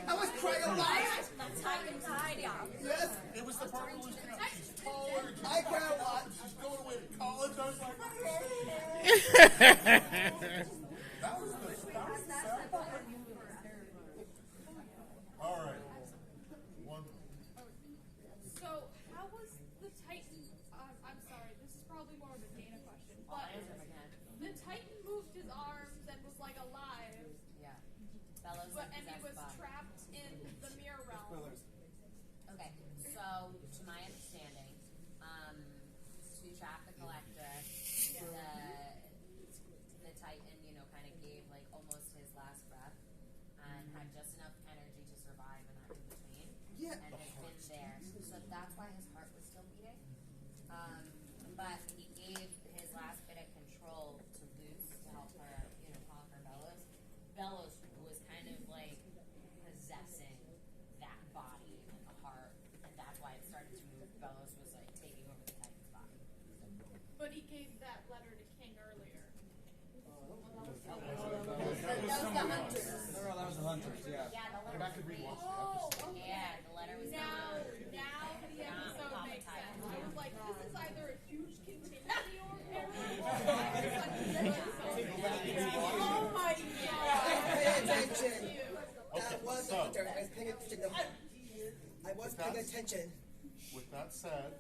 S9: I was crying a lot.
S5: That's how you died, y'all.
S9: Yes.
S21: It was the part where she's taller.
S9: I cried a lot.
S21: She's going away to college. I was like, that was the sad part. All right. One.
S22: So, how was the Titan? I'm sorry, this is probably more of a Dana question, but the Titan moved his arms and was like alive.
S5: Yeah. Bellows
S22: And he was trapped in the mirror realm.
S5: Okay, so to my understanding, to trap the collector, the Titan, kind of gave like almost his last breath and had just enough energy to survive in that in between.
S9: Yeah.
S5: And has been there. So that's why his heart was still beating. But he gave his last bit of control to Luce to help her, conquer Bellows. Bellows was kind of like possessing that body and the heart, and that's why it started to move. Bellows was like taking over the Titan's body.
S22: But he gave that letter to King earlier.
S9: That was the hunters, yeah.
S5: Yeah, the letter
S21: Back and
S5: was
S21: rewatch
S22: Oh, okay.
S5: Yeah, the letter was
S22: Now the episode makes sense. I was like, this is either a huge continuity or oh my god!
S9: Pay attention.
S21: Okay,
S9: That was the
S21: so-
S9: hunter. I was paying attention. I was paying attention.
S21: With that said,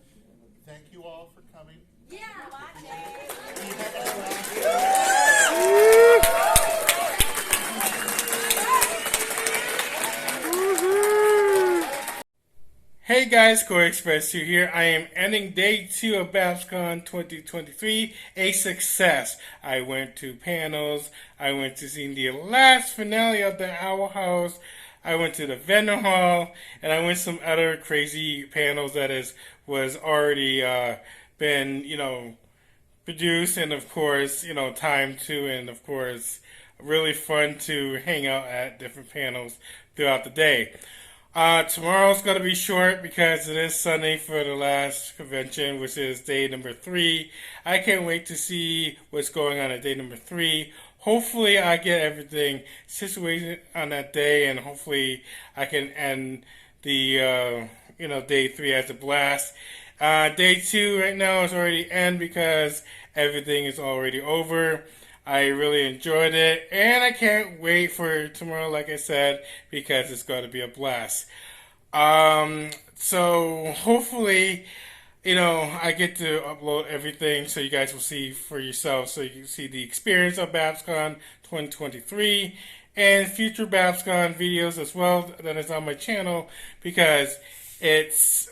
S21: thank you all for coming.
S5: Yeah,
S1: Hey guys, Koreyexpress2 here. I am ending day 2 of BABSCon 2023 a success. I went to panels. I went to see the last finale of the Owl House. I went to the vendor hall, and I went to some other crazy panels that was already been produced, and of course timed to, and of course really fun to hang out at different panels throughout the day. Tomorrow's going to be short because it is Sunday for the last convention, which is day number 3. I can't wait to see what's going on at day number 3. Hopefully I get everything situated on that day, and hopefully I can end the, day 3 as a blast. Day 2 right now is already end because everything is already over. I really enjoyed it, and I can't wait for tomorrow, like I said, because it's going to be a blast. So hopefully, I get to upload everything so you guys will see for yourself, so you can see the experience of BABSCon 2023 and future BABSCon videos as well that is on my channel, because it's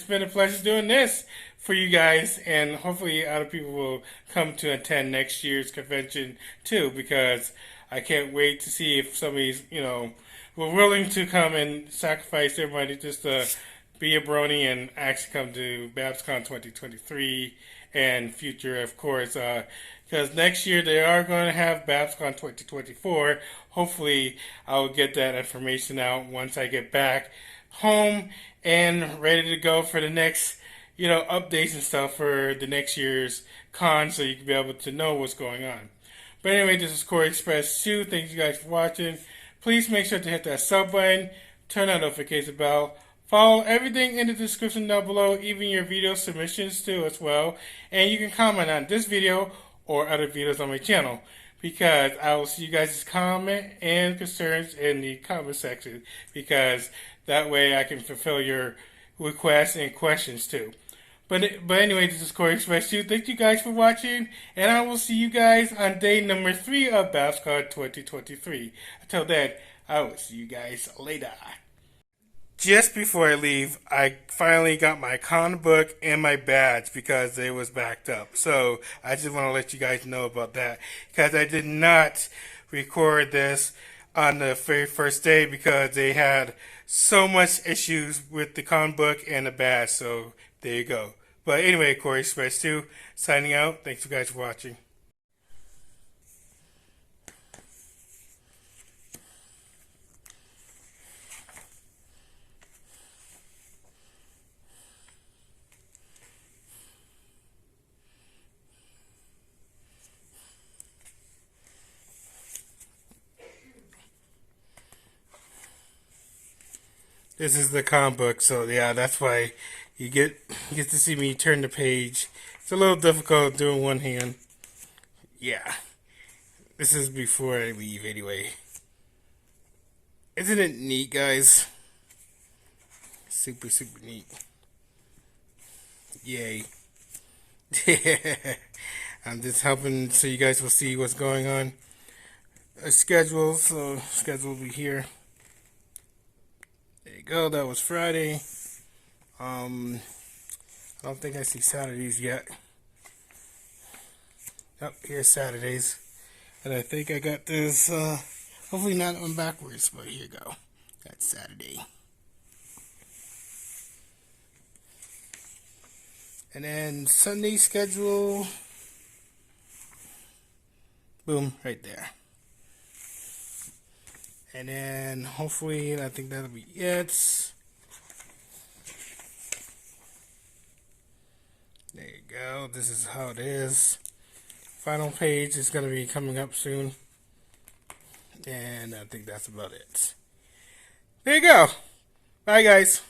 S1: been a pleasure doing this for you guys, and hopefully other people will come to attend next year's convention too, because I can't wait to see if somebody's, were willing to come and sacrifice their money just to be a brony and actually come to BABSCon 2023 and future, of course, because next year they are going to have BABSCon 2024. Hopefully I'll get that information out once I get back home and ready to go for the next updates and stuff for the next year's con, so you can be able to know what's going on. But anyway, this is Koreyexpress2. Thank you guys for watching. Please make sure to hit that sub button, turn on the notification bell, Follow everything in the description down below, even your video submissions too as well. And you can comment on this video or other videos on my channel, because I will see you guys' comment and concerns in the comment section, because that way I can fulfill your requests and questions too. But anyway, this is Koreyexpress2. Thank you guys for watching, and I will see you guys on day number 3 of BABSCon 2023. Until then, I will see you guys later. Just before I leave, I finally got my con book and my badge because they was backed up. So I just want to let you guys know about that, because I did not record this on the very first day because they had so much issues with the con book and the badge. So there you go. But anyway, Koreyexpress2 signing out. Thanks you guys for watching. This is the comic book, so yeah, that's why you get to see me turn the page. It's a little difficult doing one hand. Yeah, this is before I leave anyway. Isn't it neat, guys? Super, super neat. Yay. I'm just helping so you guys will see what's going on. A schedule, so schedule will be here. There you go, that was Friday. I don't think I see Saturdays yet. Oh, here's Saturdays. And I think I got this, hopefully not on backwards, but here you go. That's Saturday. And then Sunday schedule. Boom, right there. And then hopefully, I think that'll be it. There you go. This is how it is. Final page is going to be coming up soon. And I think that's about it. There you go. Bye, guys.